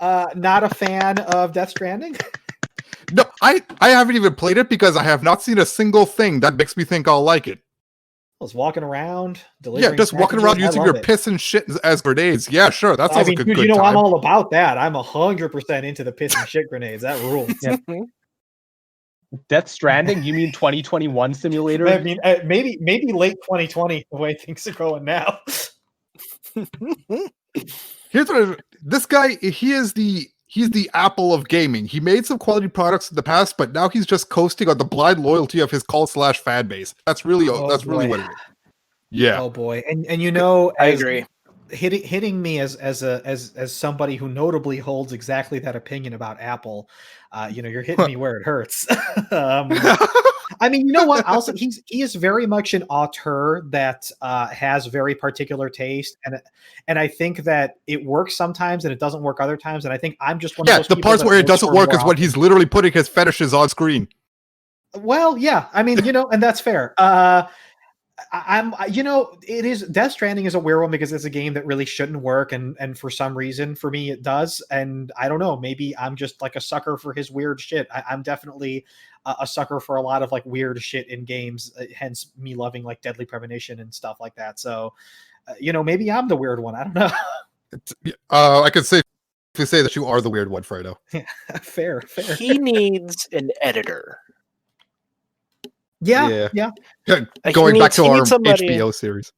[SPEAKER 1] Not a fan of Death Stranding?
[SPEAKER 2] No, I haven't even played it because I have not seen a single thing that makes me think I'll like it.
[SPEAKER 1] I was walking around, delivering.
[SPEAKER 2] Yeah, just walking around using your piss and shit as grenades. Yeah, sure, that sounds like a good
[SPEAKER 1] you know,
[SPEAKER 2] time.
[SPEAKER 1] I'm all about that. I'm 100% into the piss and shit grenades. That rules.
[SPEAKER 3] Yeah. Death Stranding? You mean 2021 simulator?
[SPEAKER 1] I mean, maybe late 2020 the way things are going now.
[SPEAKER 2] Here's what this guy. He's the Apple of gaming. He made some quality products in the past, but now he's just coasting on the blind loyalty of his cult/fan base. That's really what it is. Yeah.
[SPEAKER 1] Oh boy, and you know,
[SPEAKER 4] I agree.
[SPEAKER 1] Hitting me as somebody who notably holds exactly that opinion about Apple. You're hitting me where it hurts. I mean, you know what? Also, he is very much an auteur that has very particular taste, and I think that it works sometimes and it doesn't work other times. And I think I'm just one of those.
[SPEAKER 2] The parts where it doesn't work is when he's literally putting his fetishes on screen.
[SPEAKER 1] Well, yeah, I mean, and that's fair. It is Death Stranding is a weird one because it's a game that really shouldn't work, and for some reason for me it does, and I don't know, maybe I'm just like a sucker for his weird shit. I'm definitely a sucker for a lot of like weird shit in games, hence me loving like Deadly Premonition and stuff like that. So, maybe I'm the weird one. I don't know.
[SPEAKER 2] I could safely say that you are the weird one, Fredo.
[SPEAKER 1] Fair.
[SPEAKER 4] He needs an editor.
[SPEAKER 1] Yeah.
[SPEAKER 2] Going back to our HBO series.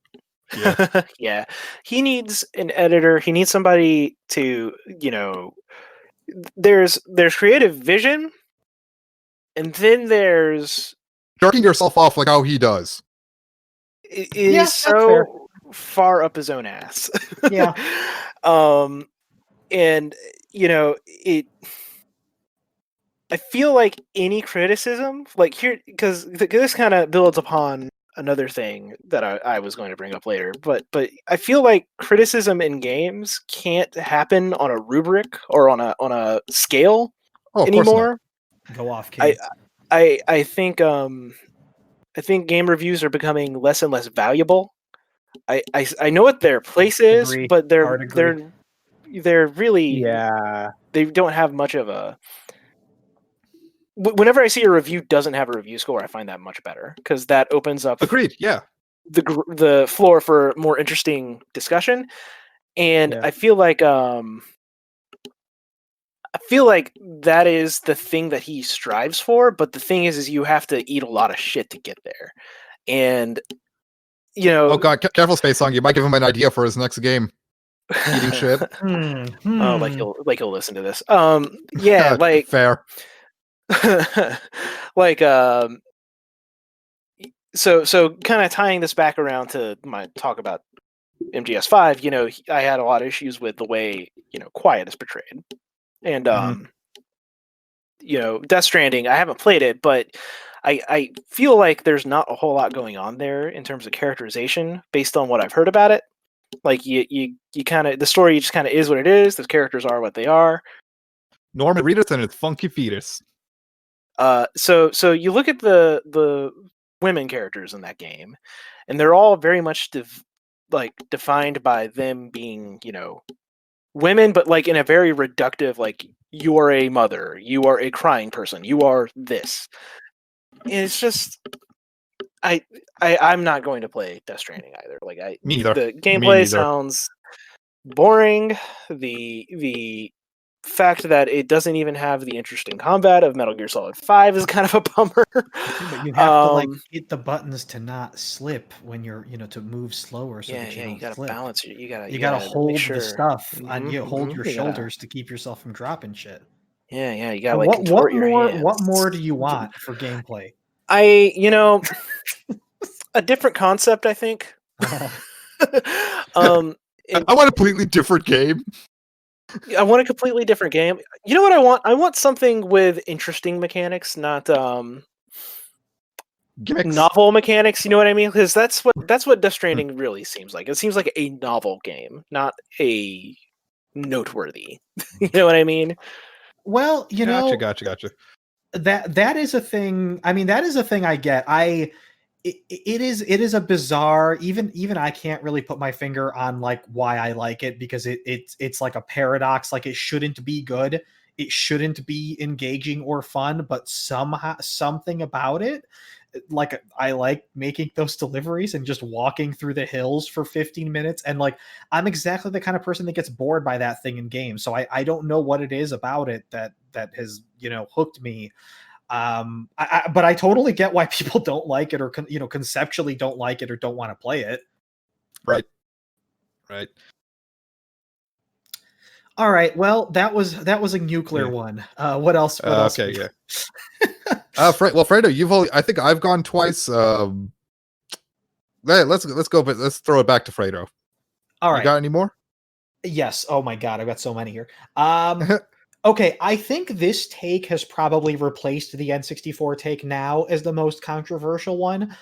[SPEAKER 4] Yeah. Yeah. He needs an editor. He needs somebody to, there's creative vision, and then there's
[SPEAKER 2] jerking yourself off like how he does.
[SPEAKER 4] It is so far up his own ass.
[SPEAKER 1] Yeah.
[SPEAKER 4] And I feel like any criticism, like here, because this kind of builds upon another thing that I was going to bring up later, but I feel like criticism in games can't happen on a rubric or on a scale anymore.
[SPEAKER 1] Go off, kids.
[SPEAKER 4] I think game reviews are becoming less and less valuable. I know what their place is, but they're they're really they don't have much of a. Whenever I see a review doesn't have a review score, I find that much better because that opens up.
[SPEAKER 2] Agreed. Yeah.
[SPEAKER 4] The floor for more interesting discussion, and I feel like that is the thing that he strives for. But the thing is you have to eat a lot of shit to get there, and
[SPEAKER 2] Oh god, careful, SpaceSong. You might give him an idea for his next game. Eating shit.
[SPEAKER 4] Oh, like he'll listen to this. Yeah, like
[SPEAKER 2] fair.
[SPEAKER 4] Like so kind of tying this back around to my talk about MGS5, I had a lot of issues with the way, Quiet is portrayed. And Death Stranding, I haven't played it, but I feel like there's not a whole lot going on there in terms of characterization based on what I've heard about it. Like you kind of, the story just kind of is what it is. The characters are what they are.
[SPEAKER 2] Norman Reedus and his funky fetus.
[SPEAKER 4] So you look at the women characters in that game, and they're all very much defined by them being, women, but like in a very reductive, like you are a mother, you are a crying person, you are this. And it's just, I'm not going to play Death Stranding either. Like
[SPEAKER 2] Me either.
[SPEAKER 4] The gameplay sounds boring. The fact that it doesn't even have the interesting combat of Metal Gear Solid 5 is kind of a bummer.
[SPEAKER 1] But you have to hit the buttons to not slip when you're, to move slower. So that you don't
[SPEAKER 4] gotta
[SPEAKER 1] slip.
[SPEAKER 4] balance it. You gotta
[SPEAKER 1] hold
[SPEAKER 4] sure.
[SPEAKER 1] the stuff and you hold your shoulders to keep yourself from dropping shit.
[SPEAKER 4] Yeah, you gotta contort your hands.
[SPEAKER 1] What more do you want for gameplay?
[SPEAKER 4] A different concept, I think.
[SPEAKER 2] I want a completely different game.
[SPEAKER 4] I want a completely different game. You know what I want? I want something with interesting mechanics, not novel mechanics. You know what I mean? Because that's what Death Stranding really seems like. It seems like a novel game, not a noteworthy. You know what I mean?
[SPEAKER 1] Well,
[SPEAKER 2] Gotcha.
[SPEAKER 1] That is a thing. I mean, that is a thing I get. It is a bizarre, even I can't really put my finger on like why I like it, because it's like a paradox. Like it shouldn't be good, it shouldn't be engaging or fun, but somehow something about it, like I like making those deliveries and just walking through the hills for 15 minutes, and like I'm exactly the kind of person that gets bored by that thing in games. So I don't know what it is about it that has hooked me. But I totally get why people don't like it, or conceptually don't like it, or don't want to play it.
[SPEAKER 2] Right.
[SPEAKER 1] All right. Well, that was a nuclear one. What else?
[SPEAKER 2] Okay. Yeah. Fredo, I think I've gone twice. Let's go, but let's throw it back to Fredo.
[SPEAKER 1] All right.
[SPEAKER 2] You got any more?
[SPEAKER 1] Yes. Oh my God, I've got so many here. Okay, I think this take has probably replaced the N64 take now as the most controversial one,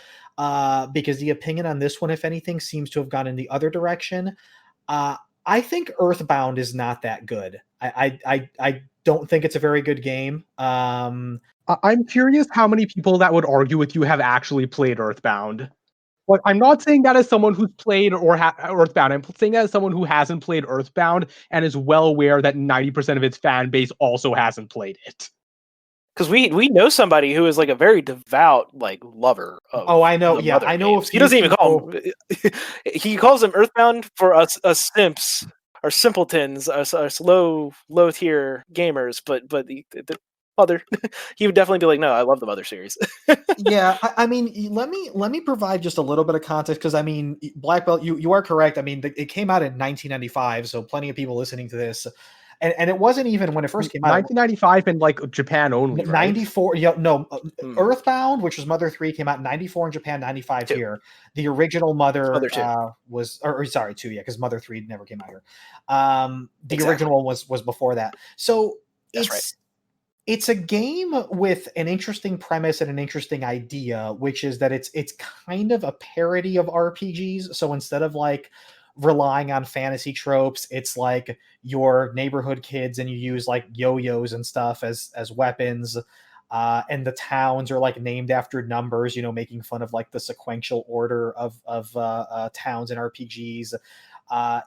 [SPEAKER 1] because the opinion on this one, if anything, seems to have gone in the other direction. I think Earthbound is not that good. I don't think it's a very good game.
[SPEAKER 3] I'm curious how many people that would argue with you have actually played Earthbound. Like, I'm not saying that as someone who's played Earthbound. I'm saying that as someone who hasn't played Earthbound and is well aware that 90% of its fan base also hasn't played it.
[SPEAKER 4] Because we know somebody who is like a very devout lover of.
[SPEAKER 1] Oh, I know. Yeah, I know.
[SPEAKER 4] If he doesn't even call them, he calls them Earthbound for us simps or simpletons, us low tier gamers. But the other, he would definitely be like, no, I love the Mother series.
[SPEAKER 1] Yeah, I mean, let me provide just a little bit of context, because I mean, Black Belt, you are correct. I mean, it came out in 1995, so plenty of people listening to this, and it wasn't even when it first came out.
[SPEAKER 3] 1995 in like Japan only, right?
[SPEAKER 1] 94. Yeah, no, Earthbound, which was Mother 3, came out in 94 in Japan, 95 here. The original Mother was, or sorry, 2, yeah, because Mother 3 never came out here. The original one was before that. So it's a game with an interesting premise and an interesting idea, which is that it's kind of a parody of RPGs. So instead of like relying on fantasy tropes, it's like your neighborhood kids and you use like yo-yos and stuff as weapons. And the towns are like named after numbers, making fun of like the sequential order of towns in RPGs.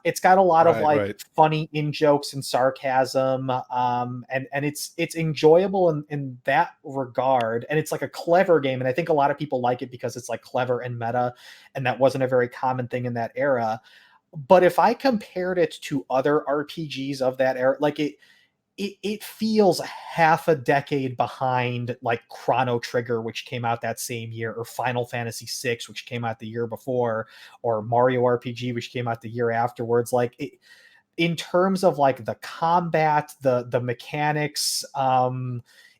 [SPEAKER 1] It's got a lot of
[SPEAKER 2] Right.
[SPEAKER 1] funny in jokes and sarcasm, and it's enjoyable in that regard, and it's like a clever game, and I think a lot of people like it because it's like clever and meta, and that wasn't a very common thing in that era. But if I compared it to other RPGs of that era, it feels half a decade behind like Chrono Trigger, which came out that same year, or Final Fantasy VI, which came out the year before, or Mario RPG, which came out the year afterwards. In terms of like the combat, the mechanics,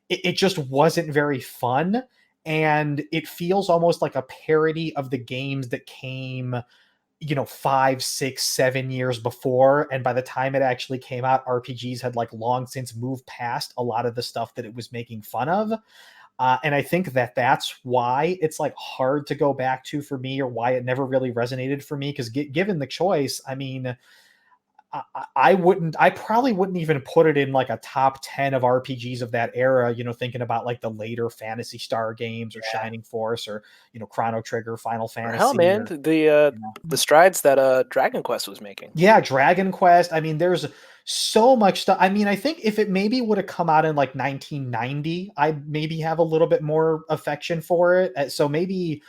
[SPEAKER 1] it just wasn't very fun, and it feels almost like a parody of the games that came 5, 6, 7 years before, and by the time it actually came out, RPGs had like long since moved past a lot of the stuff that it was making fun of. And I think that's why it's like hard to go back to for me, or why it never really resonated for me, because given the choice, I mean, I probably wouldn't even put it in like a top 10 of RPGs of that era, thinking about like the later Fantasy Star games, or Shining Force, or Chrono Trigger, Final Fantasy.
[SPEAKER 4] Hell, man, the strides that Dragon Quest was making.
[SPEAKER 1] Yeah, Dragon Quest. I mean, there's so much stuff. I mean, I think if it maybe would have come out in like 1990, I'd maybe have a little bit more affection for it. So maybe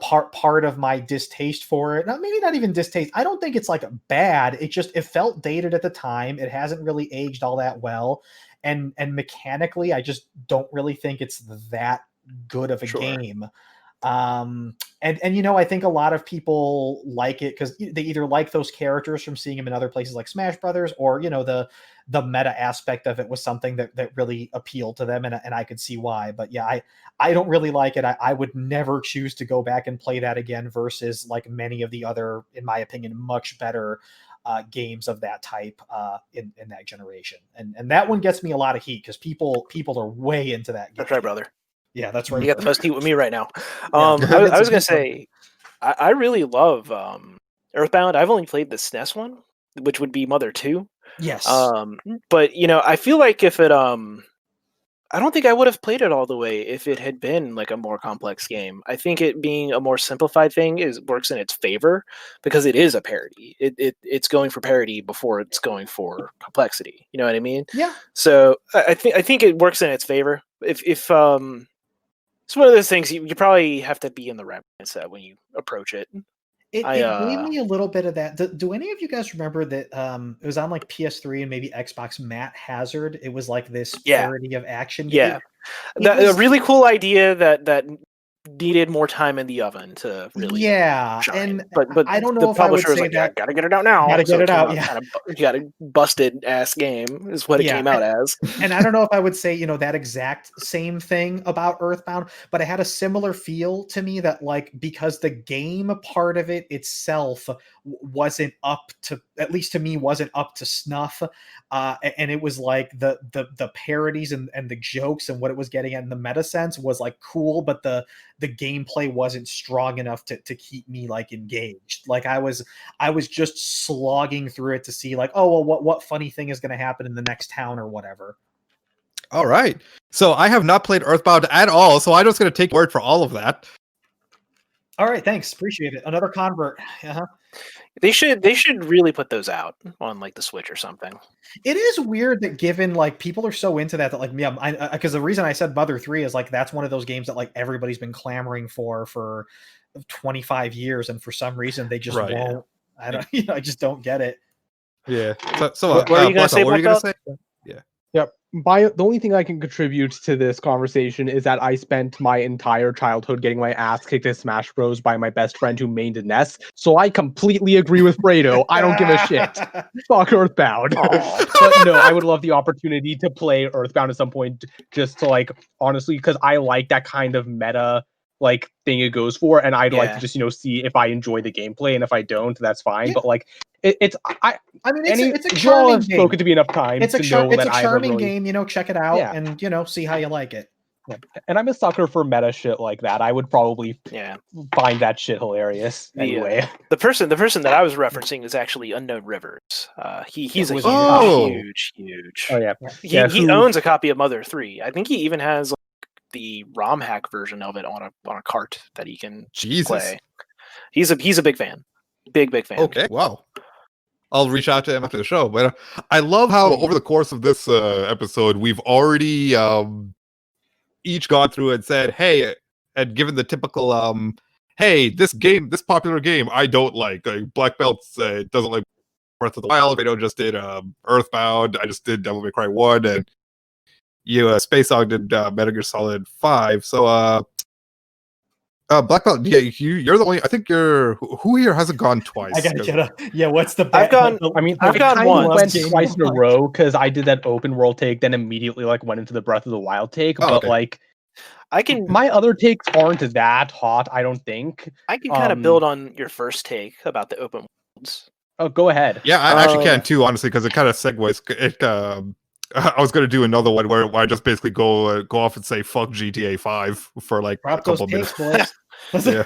[SPEAKER 1] part of my distaste for it, maybe not even distaste, I don't think it's like bad, it felt dated at the time. It hasn't really aged all that well, and mechanically I just don't really think it's that good of a game. And I think a lot of people like it because they either like those characters from seeing them in other places like Smash Brothers, or the meta aspect of it was something that really appealed to them, and I could see why. But yeah, I don't really like it. I would never choose to go back and play that again, versus like many of the other, in my opinion, much better games of that type in that generation. And that one gets me a lot of heat because people are way into that game.
[SPEAKER 4] That's right, brother.
[SPEAKER 1] Yeah, that's right.
[SPEAKER 4] You got the most heat with me right now. I was going to say, I really love Earthbound. I've only played the SNES one, which would be Mother 2.
[SPEAKER 1] Yes.
[SPEAKER 4] But, I feel like if it... I don't think I would have played it all the way if it had been like a more complex game. I think it being a more simplified thing works in its favor because it is a parody. It's going for parody before it's going for complexity. You know what I mean?
[SPEAKER 1] Yeah.
[SPEAKER 4] So I think it works in its favor. If it's one of those things you probably have to be in the right mindset when you approach it.
[SPEAKER 1] It gave me a little bit of that. Do any of you guys remember that it was on like PS3 and maybe Xbox, Matt Hazard? It was like this parody of action game.
[SPEAKER 4] Yeah. A really cool idea that needed more time in the oven to really shine.
[SPEAKER 1] And
[SPEAKER 4] but
[SPEAKER 1] I don't know
[SPEAKER 4] the
[SPEAKER 1] if I would
[SPEAKER 4] publisher was
[SPEAKER 1] say
[SPEAKER 4] like,
[SPEAKER 1] that.
[SPEAKER 4] gotta get it out now.
[SPEAKER 1] Gotta get it out, yeah.
[SPEAKER 4] Got a busted ass game is what it came out as.
[SPEAKER 1] And I don't know if I would say, that exact same thing about Earthbound, but it had a similar feel to me, that like, because the game part of it itself wasn't up to, at least to me, wasn't up to snuff. And it was like the parodies and the jokes and what it was getting at in the meta sense was like cool, but the gameplay wasn't strong enough to keep me like engaged. Like I was just slogging through it to see like, oh, well, what funny thing is going to happen in the next town or whatever.
[SPEAKER 2] All right. So I have not played Earthbound at all, so I'm just going to take word for all of that.
[SPEAKER 1] All right, thanks. Appreciate it. Another convert. Uh-huh.
[SPEAKER 4] They should really put those out on like the Switch or something.
[SPEAKER 1] It is weird that given like people are so into that like, yeah, because the reason I said Mother 3 is like that's one of those games that like everybody's been clamoring for 25 years, and for some reason they just won't. I don't, I just don't get it.
[SPEAKER 2] Yeah. So
[SPEAKER 4] what are you gonna say?
[SPEAKER 2] Yeah.
[SPEAKER 3] Yep. The only thing I can contribute to this conversation is that I spent my entire childhood getting my ass kicked at Smash Bros. By my best friend who mained a NES, so I completely agree with Fredo. I don't give a shit. Fuck Earthbound. But no, I would love the opportunity to play Earthbound at some point, just to like, honestly, because I like that kind of meta like thing it goes for, and I'd like to just see if I enjoy the gameplay, and if I don't, that's fine. But like it's a charming game. Spoken to me enough times to know that
[SPEAKER 1] it's a charming game. Check it out and see how you like it.
[SPEAKER 3] Yeah. And I'm a sucker for meta shit like that. I would probably find that shit hilarious. Anyway,
[SPEAKER 4] the person that I was referencing is actually Unknown Rivers. He's a huge.
[SPEAKER 3] Oh yeah.
[SPEAKER 4] He owns a copy of Mother 3. I think he even has like, the ROM hack version of it on a cart that he can play. He's a big fan. Big fan.
[SPEAKER 2] Okay. Wow. I'll reach out to him after the show. But I love how over the course of this episode, we've already each gone through and said, hey, and given the typical, hey, this popular game, I don't like. Black Belts doesn't like Breath of the Wild. Fredo just did Earthbound. I just did Devil May Cry 1, and you, SpaceSong did Metal Gear Solid 5. So, Black Belt, yeah, you're the only. I think who here hasn't gone twice?
[SPEAKER 1] I gotta get a yeah. What's the?
[SPEAKER 4] I've gone.
[SPEAKER 3] I mean,
[SPEAKER 4] I've gone once.
[SPEAKER 3] Went twice in a row because I did that open world take, then immediately like went into the Breath of the Wild take.
[SPEAKER 2] Oh,
[SPEAKER 3] but
[SPEAKER 2] okay.
[SPEAKER 3] like,
[SPEAKER 4] I can.
[SPEAKER 3] My other takes aren't that hot. I don't think.
[SPEAKER 4] I can kind of build on your first take about the open worlds.
[SPEAKER 3] Oh, go ahead.
[SPEAKER 2] Yeah, I actually can too, honestly, because it kind of segues. I was going to do another one where I just basically go off and say fuck GTA 5 for like a couple minutes. Yeah.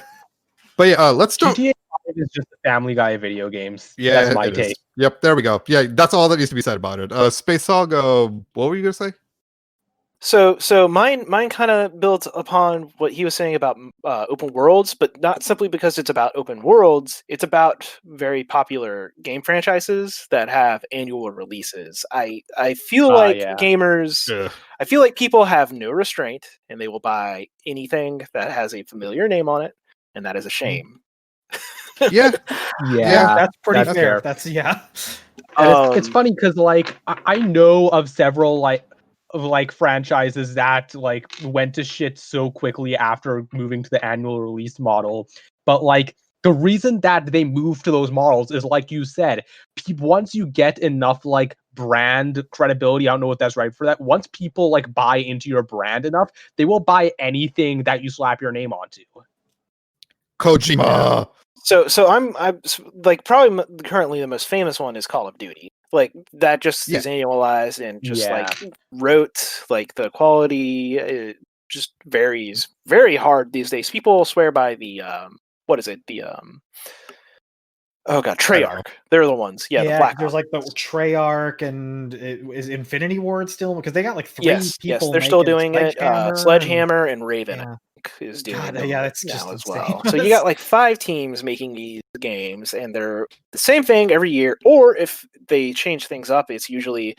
[SPEAKER 2] But yeah, let's start.
[SPEAKER 3] GTA 5 is just a Family Guy of video games.
[SPEAKER 2] Yeah,
[SPEAKER 3] that's my take.
[SPEAKER 2] Yep, there we go. Yeah, that's all that needs to be said about it. SpaceSong, what were you going to say?
[SPEAKER 4] So mine kind of builds upon what he was saying about open worlds, but not simply because it's about open worlds. It's about very popular game franchises that have annual releases. I feel like gamers, I feel like people have no restraint, and they will buy anything that has a familiar name on it, and that is a shame.
[SPEAKER 2] Yeah,
[SPEAKER 1] that's pretty fair. That's
[SPEAKER 3] it's funny because like I know of several like franchises that like went to shit so quickly after moving to the annual release model, but like the reason that they moved to those models is like you said, once you get enough like brand credibility, I don't know what that's right for that, once people like buy into your brand enough, they will buy anything that you slap your name onto.
[SPEAKER 2] Kojima.
[SPEAKER 4] So I'm like probably currently the most famous one is Call of Duty. Like that just is annualized and just like wrote, like the quality just varies very hard these days. People swear by the what is it? The oh god, Treyarch. They're the ones. Yeah, the Black
[SPEAKER 1] there's like the Treyarch, and is Infinity Ward still, because they got like three people.
[SPEAKER 4] Yes, they're still doing it. Sledgehammer and Raven is doing it
[SPEAKER 1] that's
[SPEAKER 4] now
[SPEAKER 1] just
[SPEAKER 4] as
[SPEAKER 1] insane.
[SPEAKER 4] well. So you got like 5 teams making these games, and they're the same thing every year. Or if they change things up, it's usually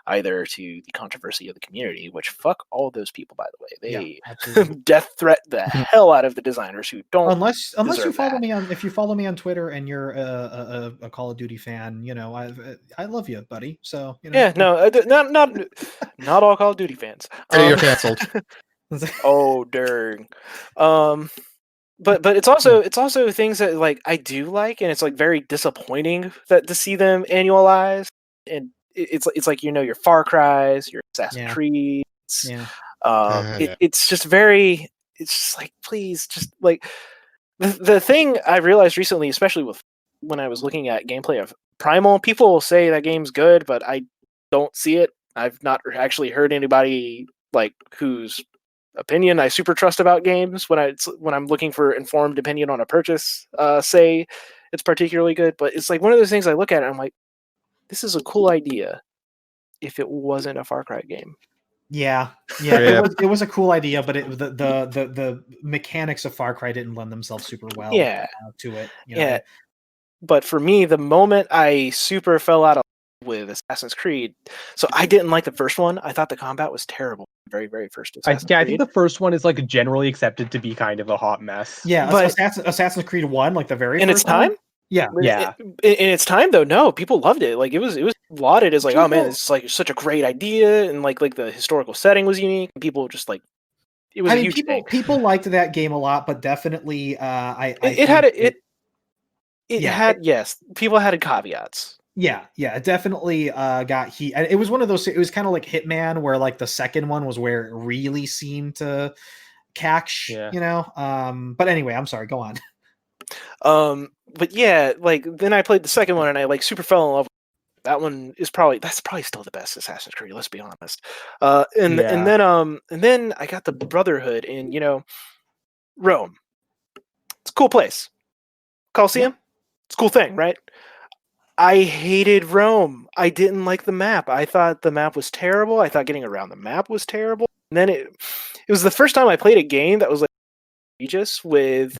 [SPEAKER 4] either to the controversy of the community, which fuck all those people, by the way. They death threat the hell out of the designers who don't.
[SPEAKER 1] Unless you follow me on, if you follow me on Twitter and you're a Call of Duty fan, you know, I love you, buddy. So you know.
[SPEAKER 4] Yeah, no, not all Call of Duty fans.
[SPEAKER 2] You're canceled.
[SPEAKER 4] Oh, dang. But it's also things that like I do like, and it's like very disappointing that to see them annualized, and it's like, you know, your Far Cry's, your Assassin's Creed. It's just very, it's just like, please, just like the thing I realized recently, especially with when I was looking at gameplay of Primal, people say that game's good, but I don't see it. I've not actually heard anybody like whose opinion I super trust about games when I'm looking for informed opinion on a purchase say it's particularly good. But it's like one of those things I look at it, I'm like, this is a cool idea if it wasn't a Far Cry game.
[SPEAKER 1] It was a cool idea, but the mechanics of Far Cry didn't lend themselves super well to it. You know?
[SPEAKER 4] But for me, the moment I super fell out of love with Assassin's Creed, so I didn't like the first one. I thought the combat was terrible. Very, very first Assassin's Creed.
[SPEAKER 3] I think the first one is like generally accepted to be kind of a hot mess.
[SPEAKER 1] Yeah, but Assassin's Creed 1, like the very
[SPEAKER 4] in
[SPEAKER 1] first
[SPEAKER 4] its time.
[SPEAKER 1] One? Yeah.
[SPEAKER 4] In its time, though, no, people loved it. Like it was lauded as like, oh man, it's like such a great idea, and like the historical setting was unique. And people just like it was a huge thing.
[SPEAKER 1] People liked that game a lot, but definitely,
[SPEAKER 4] people had caveats.
[SPEAKER 1] Yeah, it definitely got heat. And it was one of those. It was kind of like Hitman, where like the second one was where it really seemed to catch. You know. But anyway, I'm sorry. Go on.
[SPEAKER 4] But yeah, like then I played the second one and I like super fell in love with it. That one is probably still the best Assassin's Creed, let's be honest. And then I got the Brotherhood in, you know, Rome. It's a cool place. Colosseum? It's a cool thing, right? I hated Rome. I didn't like the map. I thought the map was terrible. I thought getting around the map was terrible. And then it was the first time I played a game that was like egregious with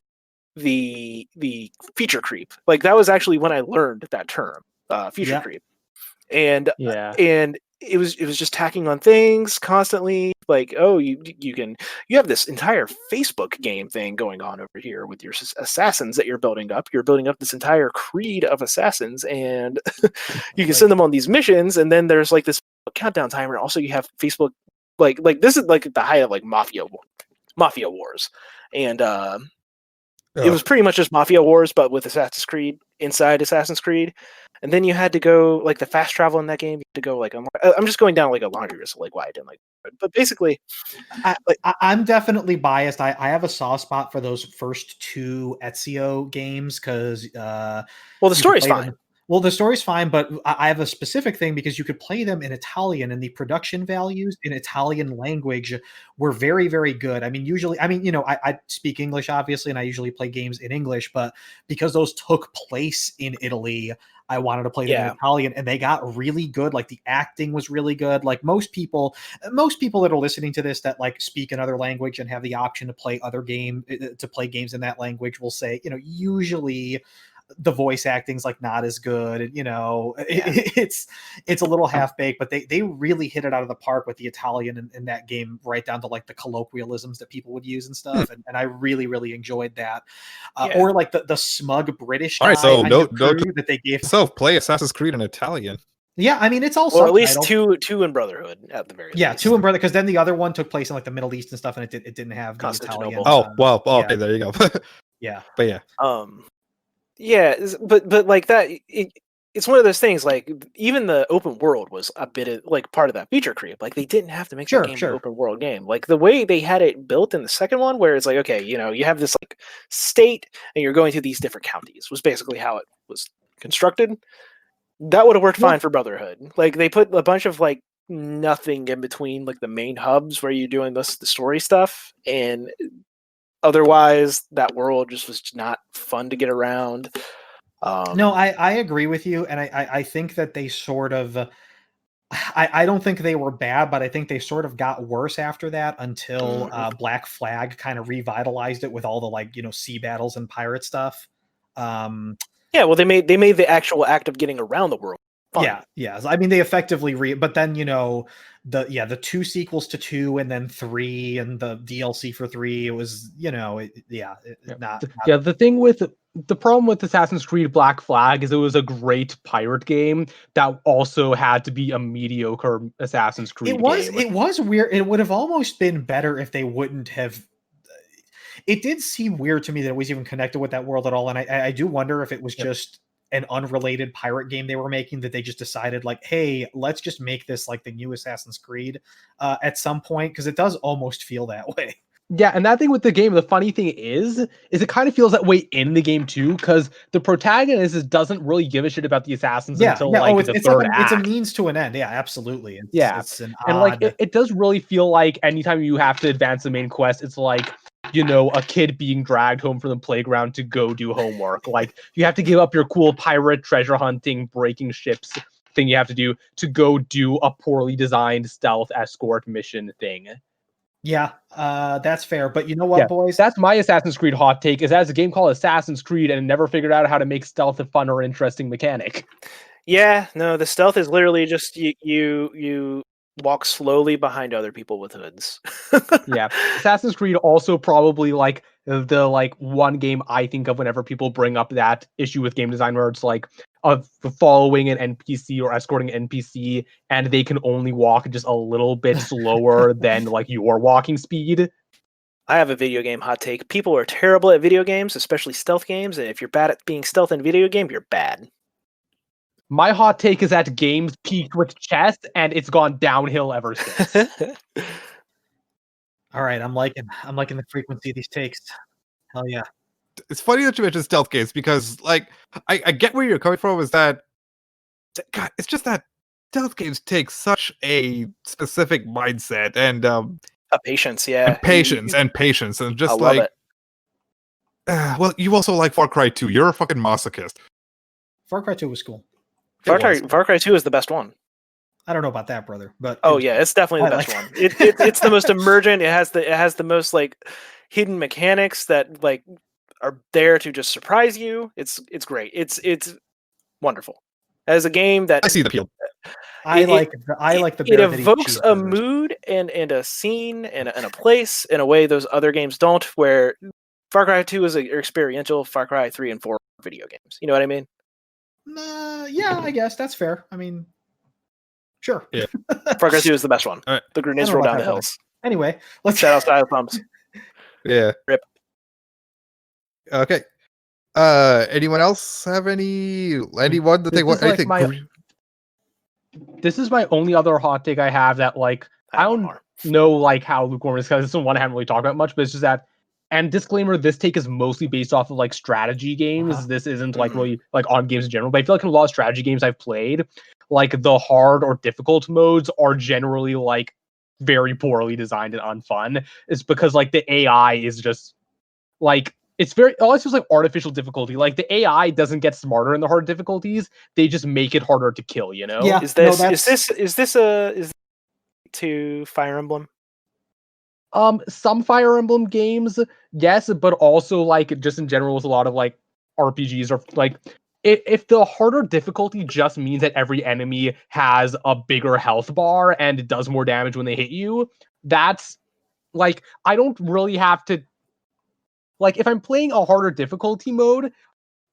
[SPEAKER 4] the feature creep. Like that was actually when I learned that term. feature creep, and
[SPEAKER 3] Yeah.
[SPEAKER 4] and it was just tacking on things constantly. Like, oh, you have this entire Facebook game thing going on over here with your assassins that you're building up. You're building up this entire creed of assassins, and you can send them on these missions. And then there's like this countdown timer. Also, you have Facebook. Like this is like the height of like Mafia Wars, and it was pretty much just Mafia Wars, but with Assassin's Creed inside Assassin's Creed. And then you had to go like the fast travel in that game. You had to go like I'm just going down like a laundry list of like why I didn't like it. But basically,
[SPEAKER 1] I'm definitely biased. I have a soft spot for those first 2 Ezio games because
[SPEAKER 4] well, the story's fine.
[SPEAKER 1] Well, the story's fine, but I have a specific thing because you could play them in Italian, and the production values in Italian language were very, very good. I mean, usually, I speak English, obviously, and I usually play games in English, but because those took place in Italy, I wanted to play them in Italian, and they got really good. Like the acting was really good. Like most people that are listening to this that like speak another language and have the option to play games in that language will say, usually the voice acting's like not as good, and it's a little half-baked, but they really hit it out of the park with the Italian in that game, right down to like the colloquialisms that people would use and stuff, and I really, really enjoyed that. Or like the smug British guy that they gave
[SPEAKER 2] play Assassin's Creed in Italian.
[SPEAKER 1] Yeah, I mean it's all
[SPEAKER 4] or at least two in Brotherhood at the very least.
[SPEAKER 1] Yeah, 2 in Brotherhood, because then the other one took place in like the Middle East and stuff, and it didn't have the Italian.
[SPEAKER 2] Okay, there you go.
[SPEAKER 1] Yeah,
[SPEAKER 2] but yeah.
[SPEAKER 4] Yeah, but like that, it's one of those things. Like even the open world was a bit of like part of that feature creep. Like they didn't have to make that game an open world game. Like the way they had it built in the second one, where it's like, okay, you have this like state, and you're going to these different counties. Was basically how it was constructed. That would have worked fine for Brotherhood. Like they put a bunch of like nothing in between like the main hubs where you're doing the story stuff, and otherwise that world just was not fun to get around.
[SPEAKER 1] No, I agree with you, and I think that they sort of I don't think they were bad, but I think they sort of got worse after that until Black Flag kind of revitalized it with all the like sea battles and pirate stuff.
[SPEAKER 4] Yeah, well, they made the actual act of getting around the world fun.
[SPEAKER 1] Yeah. I mean, they effectively but then the 2 sequels to 2 and then 3 and the DLC for 3. It was
[SPEAKER 3] the problem with Assassin's Creed Black Flag is it was a great pirate game that also had to be a mediocre Assassin's Creed game.
[SPEAKER 1] It was weird. It would have almost been better if they wouldn't have. It did seem weird to me that it was even connected with that world at all, and I do wonder if it was just an unrelated pirate game they were making, that they just decided like, hey, let's just make this like the new Assassin's Creed at some point, because it does almost feel that way.
[SPEAKER 3] Yeah, and that thing with the game, the funny thing is it kind of feels that way in the game too, because the protagonist doesn't really give a shit about the assassins until the third act.
[SPEAKER 1] It's a means to an end. Yeah, absolutely.
[SPEAKER 3] It does really feel like anytime you have to advance the main quest, it's like a kid being dragged home from the playground to go do homework. Like you have to give up your cool pirate treasure hunting, breaking ships thing you have to do to go do a poorly designed stealth escort mission thing.
[SPEAKER 1] Yeah, that's fair. But you know what, boys?
[SPEAKER 3] That's my Assassin's Creed hot take, is as a game called Assassin's Creed and never figured out how to make stealth a fun or interesting mechanic.
[SPEAKER 4] Yeah, no, the stealth is literally just you walk slowly behind other people with hoods.
[SPEAKER 3] Yeah. Assassin's Creed also probably like the one game I think of whenever people bring up that issue with game design, where it's like of following an NPC or escorting an NPC and they can only walk just a little bit slower than like your walking speed.
[SPEAKER 4] I have a video game hot take. People are terrible at video games, especially stealth games, and if you're bad at being stealth in a video game, you're bad.
[SPEAKER 3] My hot take is that games peaked with chess and it's gone downhill ever since.
[SPEAKER 1] All right, I'm liking the frequency of these takes. Hell yeah.
[SPEAKER 2] It's funny that you mentioned stealth games, because like I get where you're coming from, is that God, it's just that stealth games take such a specific mindset and
[SPEAKER 4] a patience, yeah.
[SPEAKER 2] And patience and just
[SPEAKER 4] I love it.
[SPEAKER 2] Well, you also like Far Cry 2. You're a fucking masochist.
[SPEAKER 1] Far Cry 2 was cool.
[SPEAKER 4] Far Cry 2 is the best one.
[SPEAKER 1] I don't know about that, brother, but
[SPEAKER 4] it's definitely the best one. It's the most emergent. It has the most like hidden mechanics that like are there to just surprise you. It's great. It's wonderful. as a game that
[SPEAKER 2] I see the appeal.
[SPEAKER 1] I like the
[SPEAKER 4] it
[SPEAKER 1] bear that eats
[SPEAKER 4] evokes a
[SPEAKER 1] cheeseburgers.
[SPEAKER 4] mood and a scene and a place in a way those other games don't. Where Far Cry 2 is experiential, Far Cry 3 and 4 are video games. You know what I mean?
[SPEAKER 1] Yeah, I guess that's fair. I mean, sure.
[SPEAKER 2] Yeah.
[SPEAKER 4] Far Cry 2 is the best one.
[SPEAKER 2] All right.
[SPEAKER 4] The grenades
[SPEAKER 1] I don't
[SPEAKER 4] roll
[SPEAKER 1] know
[SPEAKER 4] down the
[SPEAKER 1] about that
[SPEAKER 4] hills.
[SPEAKER 1] Anyway, let's
[SPEAKER 4] Shout out Style Pumps.
[SPEAKER 2] Yeah.
[SPEAKER 4] Rip.
[SPEAKER 2] Okay. Anyone else have anyone to think
[SPEAKER 3] This is, like,
[SPEAKER 2] anything?
[SPEAKER 3] This is my only other hot take I have that, like, I don't know, like, how lukewarm is, because this is one I haven't really talked about much, but it's just that, and disclaimer, this take is mostly based off of, like, strategy games. This isn't, like, really, like, on games in general, but I feel like in a lot of strategy games I've played, like, the hard or difficult modes are generally, like, very poorly designed and unfun. It's because, like, the AI is just, like, it's very, always feels like artificial difficulty. Like, the AI doesn't get smarter in the hard difficulties; they just make it harder to kill. You know?
[SPEAKER 1] Yeah.
[SPEAKER 4] Is this to Fire Emblem?
[SPEAKER 3] Some Fire Emblem games, yes, but also, like, just in general with a lot of, like, RPGs, or like, if the harder difficulty just means that every enemy has a bigger health bar and it does more damage when they hit you, that's, like, I don't really have to, like, if I'm playing a harder difficulty mode,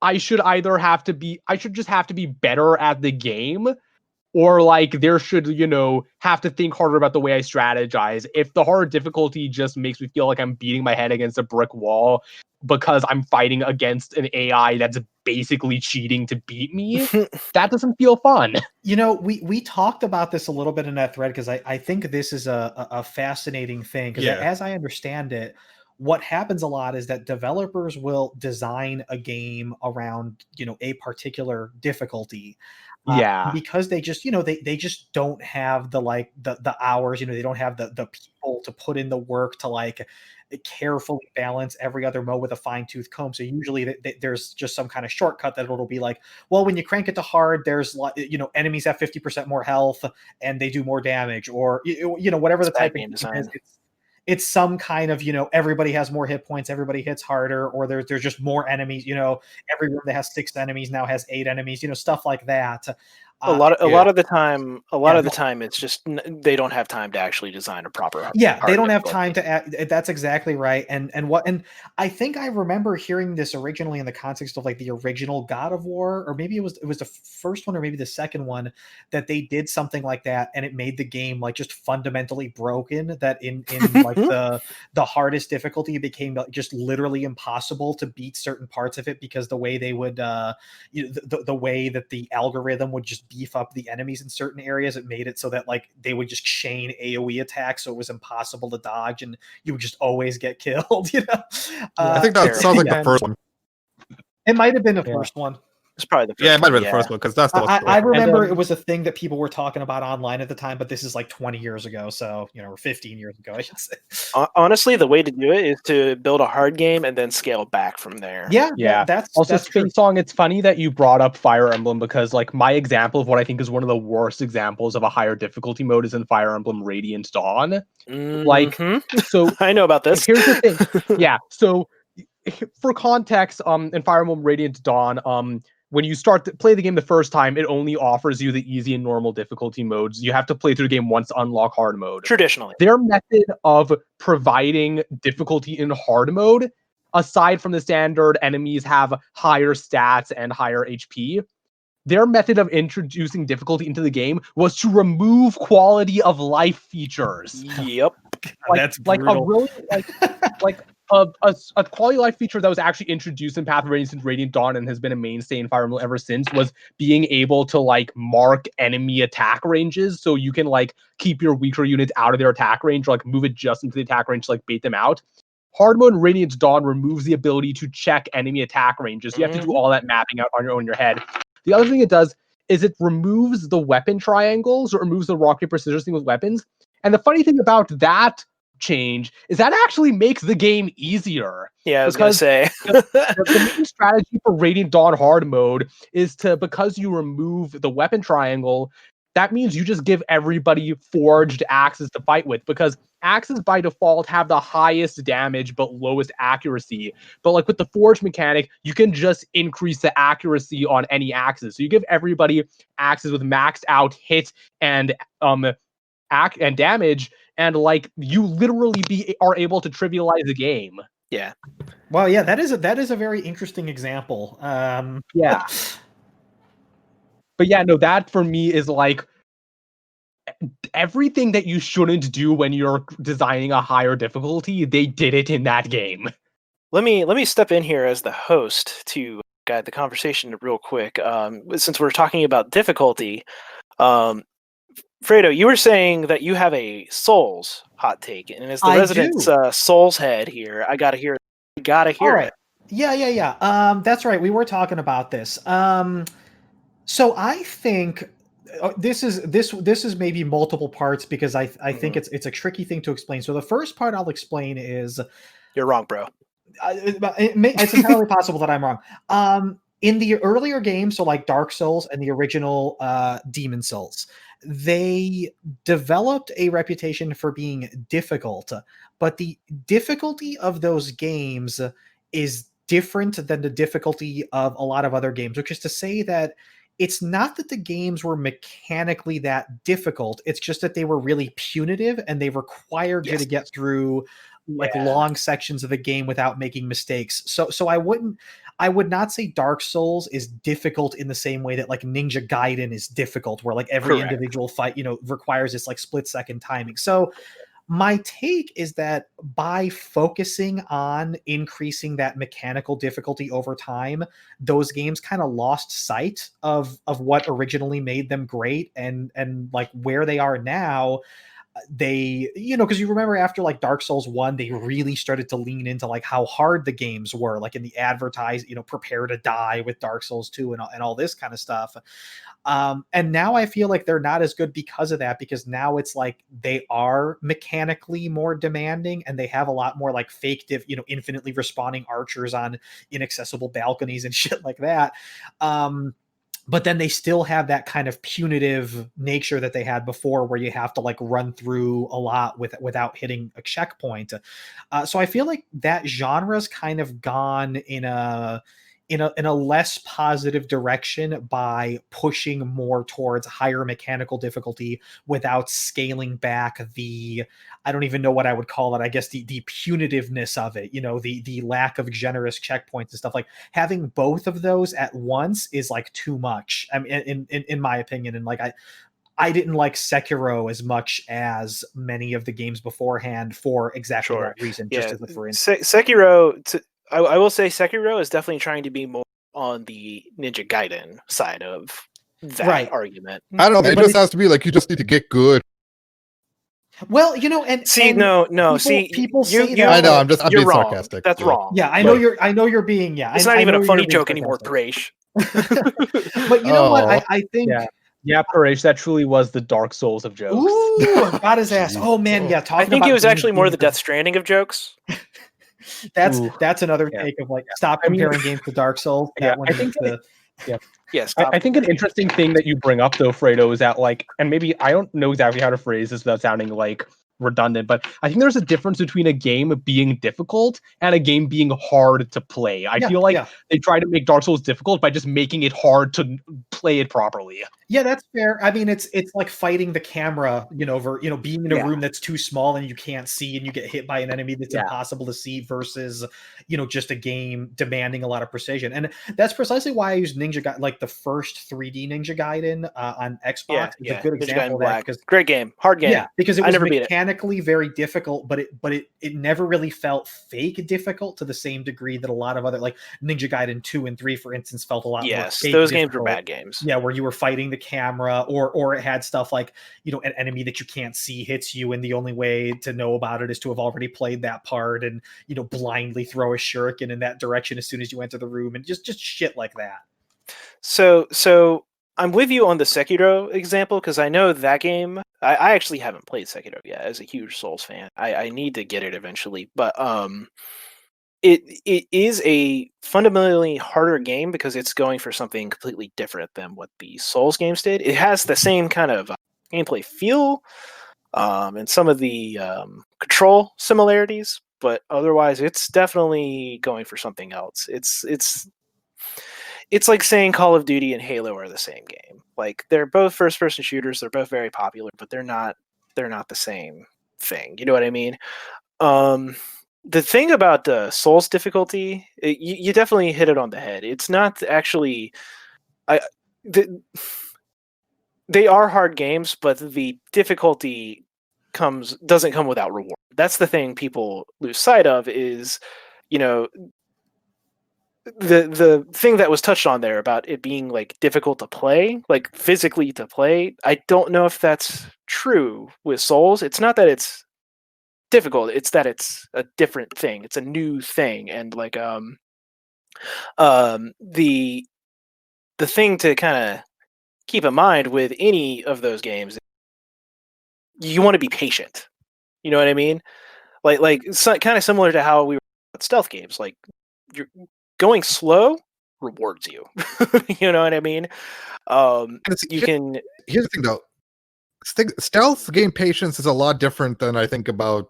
[SPEAKER 3] I should just have to be better at the game, or, like, there should, have to think harder about the way I strategize. If the harder difficulty just makes me feel like I'm beating my head against a brick wall because I'm fighting against an AI that's basically cheating to beat me, that doesn't feel fun.
[SPEAKER 1] We talked about this a little bit in that thread, because I think this is a fascinating thing, because as I understand it, what happens a lot is that developers will design a game around, a particular difficulty. Because they just, they just don't have the hours, they don't have the people to put in the work to, like, carefully balance every other mode with a fine-tooth comb. So usually there's just some kind of shortcut that it'll be like, well, when you crank it to hard, there's, enemies have 50% more health and they do more damage, or whatever the type of game is. It's some kind of, everybody has more hit points, everybody hits harder, or there's just more enemies. Every room that has 6 enemies now has 8 enemies. Stuff like that.
[SPEAKER 4] A lot of the time, it's just they don't have time to actually design a proper.
[SPEAKER 1] They don't have time to. That's exactly right. And I think I remember hearing this originally in the context of, like, the original God of War, or maybe it was the first one, or maybe the second one, that they did something like that, and it made the game, like, just fundamentally broken. That in like the hardest difficulty, it became, like, just literally impossible to beat certain parts of it, because the way they would, the way that the algorithm would just beef up the enemies in certain areas, it made it so that, like, they would just chain AoE attacks, so it was impossible to dodge, and you would just always get killed.
[SPEAKER 2] I think that sounds like the first one.
[SPEAKER 1] It might have been the first one.
[SPEAKER 4] It's probably the first
[SPEAKER 2] it might have
[SPEAKER 4] one,
[SPEAKER 2] been the first one, because that's the
[SPEAKER 1] I remember it was a thing that people were talking about online at the time, but this is like 20 years ago, so, or 15 years ago, I should say.
[SPEAKER 4] Honestly, the way to do it is to build a hard game and then scale back from there.
[SPEAKER 1] Yeah. That's
[SPEAKER 3] also
[SPEAKER 1] that's true.
[SPEAKER 3] SpaceSong. It's funny that you brought up Fire Emblem, because, like, my example of what I think is one of the worst examples of a higher difficulty mode is in Fire Emblem Radiant Dawn. Like, so
[SPEAKER 4] I know about this.
[SPEAKER 3] Here's the thing. Yeah. So for context, in Fire Emblem Radiant Dawn, when you start to play the game the first time, it only offers you the easy and normal difficulty modes. You have to play through the game once to unlock hard mode.
[SPEAKER 4] Traditionally.
[SPEAKER 3] Their method of providing difficulty in hard mode, aside from the standard enemies have higher stats and higher HP, their method of introducing difficulty into the game was to remove quality of life features.
[SPEAKER 4] Yep.
[SPEAKER 1] That's brutal.
[SPEAKER 3] Like a really, like a quality of life feature that was actually introduced in Path of Radiance since Radiant Dawn and has been a mainstay in Fire Emblem ever since, was being able to, like, mark enemy attack ranges, so you can, like, keep your weaker units out of their attack range, or, like, move it just into the attack range to, like, bait them out. Hard mode in Radiant Dawn removes the ability to check enemy attack ranges. You have to do all that mapping out on your own in your head. The other thing it does is it removes the weapon triangles, or removes the rock, paper, scissors thing with weapons. And the funny thing about that change is that actually makes the game easier.
[SPEAKER 4] Yeah, I was gonna say
[SPEAKER 3] the main strategy for Radiant Dawn hard mode is to, because you remove the weapon triangle, that means you just give everybody forged axes to fight with, because axes by default have the highest damage but lowest accuracy. But like with the forge mechanic, you can just increase the accuracy on any axes. So you give everybody axes with maxed out hit and damage, and like you literally are able to trivialize the game.
[SPEAKER 4] Yeah.
[SPEAKER 1] Well, yeah, that is a very interesting example.
[SPEAKER 3] Yeah. But yeah, no, that for me is like everything that you shouldn't do when you're designing a higher difficulty, they did it in that game.
[SPEAKER 4] Let me step in here as the host to guide the conversation real quick. Since we're talking about difficulty, Fredo, you were saying that you have a Souls hot take, and as the resident Souls head here, I gotta hear it.
[SPEAKER 1] Yeah. That's right. We were talking about this. So I think this is maybe multiple parts, because I think it's a tricky thing to explain. So the first part I'll explain is
[SPEAKER 4] you're wrong, bro.
[SPEAKER 1] It's entirely possible that I'm wrong. In the earlier games, so like Dark Souls and the original Demon Souls, they developed a reputation for being difficult, but the difficulty of those games is different than the difficulty of a lot of other games, which is to say that it's not that the games were mechanically that difficult. It's just that they were really punitive, and they required you to get through like long sections of a game without making mistakes. So I would not say Dark Souls is difficult in the same way that like Ninja Gaiden is difficult, where like every individual fight, requires this like split-second timing. So my take is that by focusing on increasing that mechanical difficulty over time, those games kind of lost sight of what originally made them great, and like where they are now. They, because you remember after like Dark Souls 1, they really started to lean into like how hard the games were, like in the advertise, prepare to die with Dark Souls 2 and all this kind of stuff. And now I feel like they're not as good because of that, because now it's like they are mechanically more demanding, and they have a lot more like fake infinitely respawning archers on inaccessible balconies and shit like that. But then they still have that kind of punitive nature that they had before, where you have to like run through a lot without hitting a checkpoint. So I feel like that genre's kind of gone in a less positive direction by pushing more towards higher mechanical difficulty without scaling back the, I don't even know what I would call it, I guess the punitiveness of it, the lack of generous checkpoints and stuff. Like having both of those at once is like too much. I mean, in my opinion. And like I didn't like Sekiro as much as many of the games beforehand for exactly that reason. Just as for instance,
[SPEAKER 4] Sekiro, I will say Sekiro is definitely trying to be more on the Ninja Gaiden side of that argument.
[SPEAKER 2] I don't know. It just has to be like, you just need to get good.
[SPEAKER 1] Well, and
[SPEAKER 4] people
[SPEAKER 1] say
[SPEAKER 2] that. I know. I'm being sarcastic.
[SPEAKER 4] That's wrong.
[SPEAKER 1] Yeah, I know you're being. Yeah,
[SPEAKER 4] it's not even a funny joke anymore, Paresh.
[SPEAKER 1] But you know what? I think.
[SPEAKER 3] Yeah, Paresh, that truly was the Dark Souls of jokes.
[SPEAKER 1] Ooh, got his ass. Oh man, yeah.
[SPEAKER 4] I think it was actually more the Death Stranding of jokes.
[SPEAKER 1] That's another take of like stop comparing games to Dark Souls.
[SPEAKER 3] I think I think an interesting thing that you bring up though, Fredo, is that like, and maybe I don't know exactly how to phrase this without sounding like redundant, but I think there's a difference between a game being difficult and a game being hard to play. I feel like they try to make Dark Souls difficult by just making it hard to play it properly.
[SPEAKER 1] Yeah, that's fair. I mean, it's like fighting the camera, being in a room that's too small and you can't see, and you get hit by an enemy that's impossible to see, versus, just a game demanding a lot of precision. And that's precisely why I use Ninja Gaiden, like the first 3D Ninja Gaiden on Xbox. It's a good example of that, because
[SPEAKER 4] great game, hard game.
[SPEAKER 1] Yeah, because it was mechanically very difficult, but it never really felt fake difficult to the same degree that a lot of other, like Ninja Gaiden 2 and 3, for instance, felt a lot more fake.
[SPEAKER 4] Those games were bad games.
[SPEAKER 1] Yeah, where you were fighting the camera, or it had stuff like an enemy that you can't see hits you, and the only way to know about it is to have already played that part, and blindly throw a shuriken in that direction as soon as you enter the room, and just shit like that.
[SPEAKER 4] So I'm with you on the Sekiro example, because I know that game. I actually haven't played Sekiro yet as a huge Souls fan. I need to get it eventually, but it is a fundamentally harder game because it's going for something completely different than what the Souls games did. It has the same kind of gameplay feel, and some of the control similarities, but otherwise it's definitely going for something else. It's like saying Call of Duty and Halo are the same game. Like, they're both first person shooters, they're both very popular, but they're not the same thing. You know what I mean? The thing about the Souls difficulty, you definitely hit it on the head. It's not actually they are hard games, but the difficulty doesn't come without reward. That's the thing people lose sight of, is, you know, the thing that was touched on there about it being like difficult to play, like physically to play. I don't know if that's true with Souls. It's not that it's difficult, it's that it's a different thing. It's a new thing, and like the thing to kind of keep in mind with any of those games, you want to be patient. You know what I mean? Like kind of similar to how we were at stealth games. Like, you're going slow rewards you. You know what I mean?
[SPEAKER 2] Here's the thing though. Stealth game patience is a lot different than I think about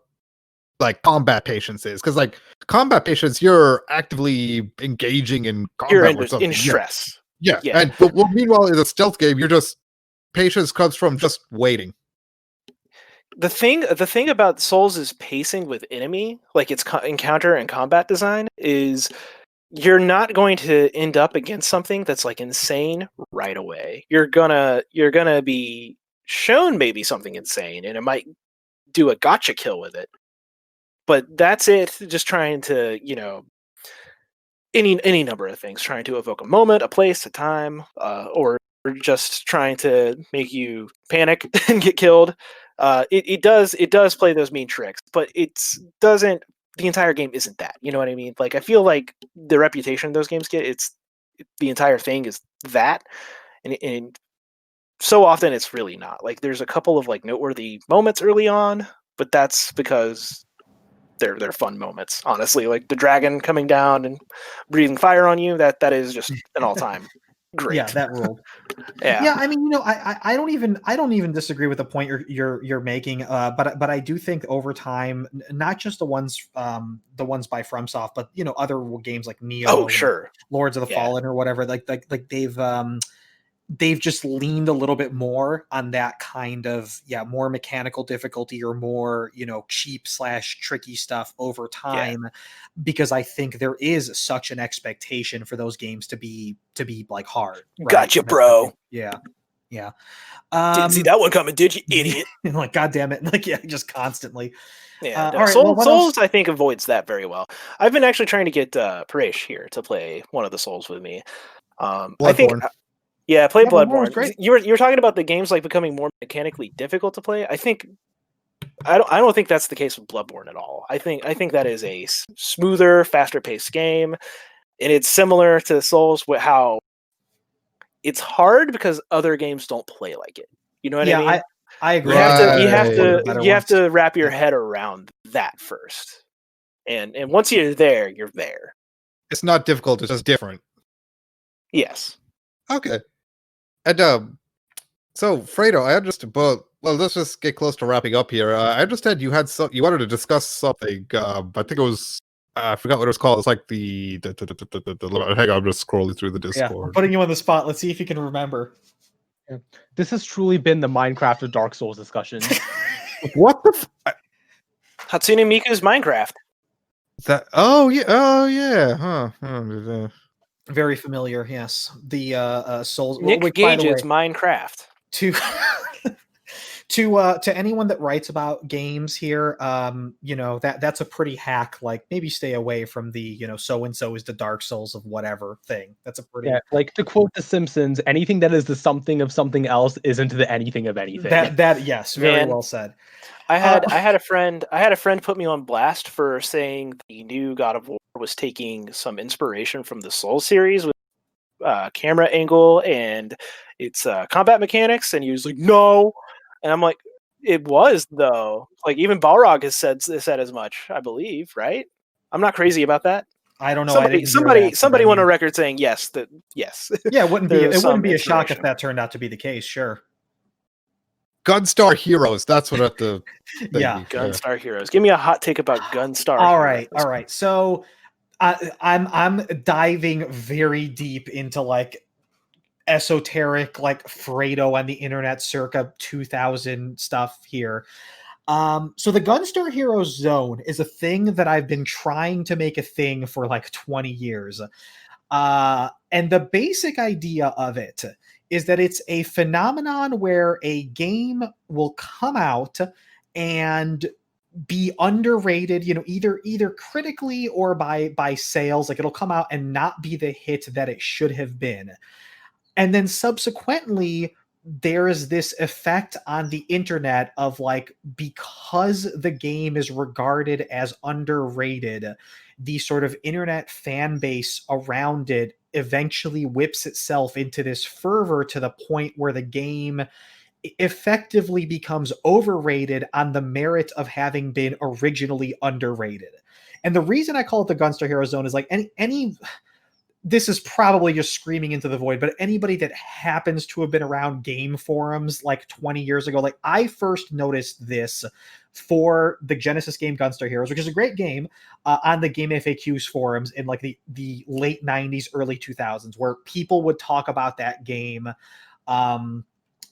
[SPEAKER 2] like combat patience is, because like combat patience, you're actively engaging in combat.
[SPEAKER 4] You're
[SPEAKER 2] or something.
[SPEAKER 4] in stress.
[SPEAKER 2] Yeah. And well, meanwhile, in a stealth game, you're just patience comes from just waiting.
[SPEAKER 4] The thing about Souls' pacing with enemy, like its encounter and combat design, is you're not going to end up against something that's like insane right away. You're gonna be shown maybe something insane, and it might do a gotcha kill with it. But that's it. Just trying to, any number of things, trying to evoke a moment, a place, a time, or just trying to make you panic and get killed. It does play those mean tricks, but doesn't. The entire game isn't that. You know what I mean? Like, I feel like the reputation those games get, the entire thing is that, and so often it's really not. Like, there's a couple of like noteworthy moments early on, but that's because they're fun moments. Honestly, like the dragon coming down and breathing fire on you, that is just an all-time great.
[SPEAKER 1] Yeah, that ruled.
[SPEAKER 4] Yeah.
[SPEAKER 1] I mean, I don't even disagree with the point you're making. But I do think over time, not just the ones by FromSoft, but other games like Neo,
[SPEAKER 4] oh sure,
[SPEAKER 1] Lords of the Fallen or whatever, like they've just leaned a little bit more on that kind of more mechanical difficulty, or more cheap / tricky stuff over time, because I think there is such an expectation for those games to be like hard. Right?
[SPEAKER 4] Gotcha, bro.
[SPEAKER 1] Yeah.
[SPEAKER 4] Didn't see that one coming, did you, idiot?
[SPEAKER 1] Like, God damn it. Like, just constantly.
[SPEAKER 4] Yeah.
[SPEAKER 1] All right,
[SPEAKER 4] Souls I think avoids that very well. I've been actually trying to get Paresh here to play one of the Souls with me. I think play Bloodborne.
[SPEAKER 1] Great.
[SPEAKER 4] You were talking about the games like becoming more mechanically difficult to play. I don't think that's the case with Bloodborne at all. I think that is a smoother, faster paced game, and it's similar to Souls with how it's hard because other games don't play like it. You know what I mean?
[SPEAKER 1] I agree.
[SPEAKER 4] You have to wrap your head around that first, and once you're there, you're there.
[SPEAKER 2] It's not difficult; it's just different.
[SPEAKER 4] Yes.
[SPEAKER 2] Okay. And so Fredo, let's just get close to wrapping up here. I understand you wanted to discuss something. I think it was I forgot what it was called. It's like the hang on, I'm just scrolling through the Discord.
[SPEAKER 1] Yeah, I'm putting you on the spot. Let's see if you can remember.
[SPEAKER 3] Yeah. This has truly been the Minecraft of Dark Souls discussion.
[SPEAKER 2] What the
[SPEAKER 4] Hatsune Miku's Minecraft.
[SPEAKER 2] Oh yeah. Huh.
[SPEAKER 1] Very familiar, yes. The Souls.
[SPEAKER 4] Nick Gage's Minecraft.
[SPEAKER 1] To anyone that writes about games here, that's a pretty hack. Like, maybe stay away from the so and so is the Dark Souls of whatever thing. That's a pretty
[SPEAKER 3] like, to quote The Simpsons, anything that is the something of something else isn't the anything of anything.
[SPEAKER 1] That yes, very well said.
[SPEAKER 4] I had a friend put me on blast for saying the new God of War was taking some inspiration from the Souls series with camera angle and its combat mechanics, and he was like, no. And I'm like, it was, though. Like, even Balrog has said as much, I believe, right? I'm not crazy about that.
[SPEAKER 1] I don't know.
[SPEAKER 4] Somebody went on record saying yes.
[SPEAKER 1] Yeah, it wouldn't be a shock if that turned out to be the case. Sure.
[SPEAKER 2] Gunstar Heroes. That's what the
[SPEAKER 1] yeah.
[SPEAKER 4] Gunstar Heroes. Give me a hot take about Gunstar.
[SPEAKER 1] All right. So I'm diving very deep into like esoteric, like Fredo on the internet circa 2000 stuff here. So the Gunstar Heroes zone is a thing that I've been trying to make a thing for like 20 years. And the basic idea of it is that it's a phenomenon where a game will come out and be underrated, either critically or by sales. Like it'll come out and not be the hit that it should have been. And then subsequently, there is this effect on the internet of like, because the game is regarded as underrated, the sort of internet fan base around it eventually whips itself into this fervor to the point where the game effectively becomes overrated on the merit of having been originally underrated. And the reason I call it the Gunstar Hero Zone is like any this is probably just screaming into the void, but anybody that happens to have been around game forums like 20 years ago, like I first noticed this for the Genesis game Gunstar Heroes, which is a great game, on the Game FAQs forums in like the late 90s, early 2000s, where people would talk about that game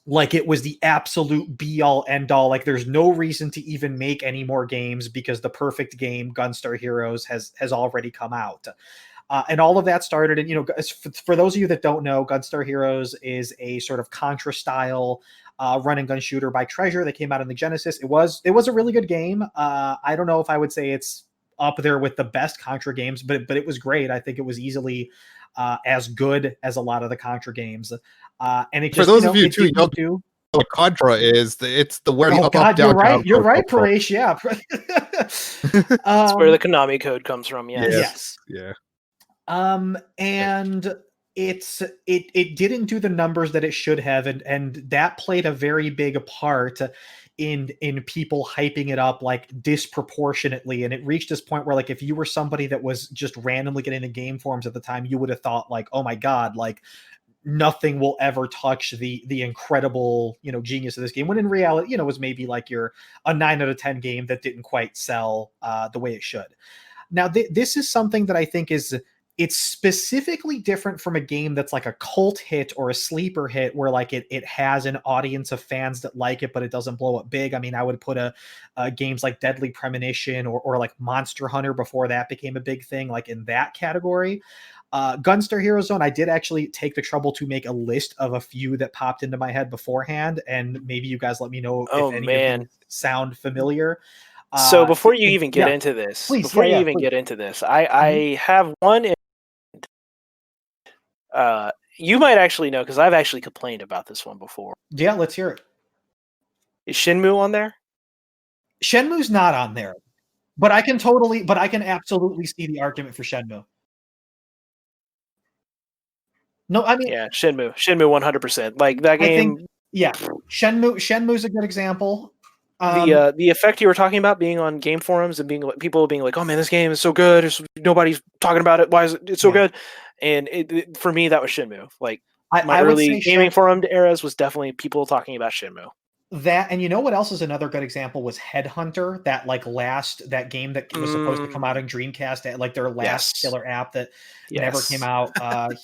[SPEAKER 1] like it was the absolute be-all, end-all. Like there's no reason to even make any more games because the perfect game, Gunstar Heroes, has already come out. And all of that started, and for those of you that don't know, Gunstar Heroes is a sort of Contra-style run and gun shooter by Treasure that came out in the Genesis. It was a really good game. I don't know if I would say it's up there with the best Contra games, but it was great. I think it was easily as good as a lot of the Contra games. And it just,
[SPEAKER 2] for those of you too, you know what Contra is. It's the where
[SPEAKER 1] you up, down,
[SPEAKER 2] you're
[SPEAKER 1] right. You're right, Paresh. Yeah.
[SPEAKER 4] That's where the Konami code comes from.
[SPEAKER 1] Yes.
[SPEAKER 2] Yeah.
[SPEAKER 1] And it didn't do the numbers that it should have, and that played a very big part in people hyping it up like disproportionately. And it reached this point where like if you were somebody that was just randomly getting the game forums at the time, you would have thought like, oh my god, like nothing will ever touch the incredible genius of this game, when in reality it was maybe like a 9 out of 10 game that didn't quite sell the way it should. Now this is something that I think it's specifically different from a game that's like a cult hit or a sleeper hit where like it has an audience of fans that like it, but it doesn't blow up big. I mean, I would put a games like Deadly Premonition or like Monster Hunter before that became a big thing, like in that category. Gunstar Hero Zone, I did actually take the trouble to make a list of a few that popped into my head beforehand, and maybe you guys let me know if any of them sound familiar.
[SPEAKER 4] So before you even get into this, get into this, I have one. You might actually know because I've actually complained about this one before.
[SPEAKER 1] Yeah, let's hear it.
[SPEAKER 4] Is Shenmue on there?
[SPEAKER 1] Shenmue's not on there, but I can absolutely see the argument for Shenmue. No, I mean,
[SPEAKER 4] yeah, Shenmue 100%. Like that game.
[SPEAKER 1] Shenmue's a good example.
[SPEAKER 4] The effect you were talking about being on game forums and people being like, "Oh man, this game is so good. Nobody's talking about it. Why is it so good?" And for me, that was Shenmue. Like my early gaming forum eras was definitely people talking about Shenmue.
[SPEAKER 1] That, and you know what else is another good example was Headhunter, that that game that was supposed to come out on Dreamcast, like their last killer app that never came out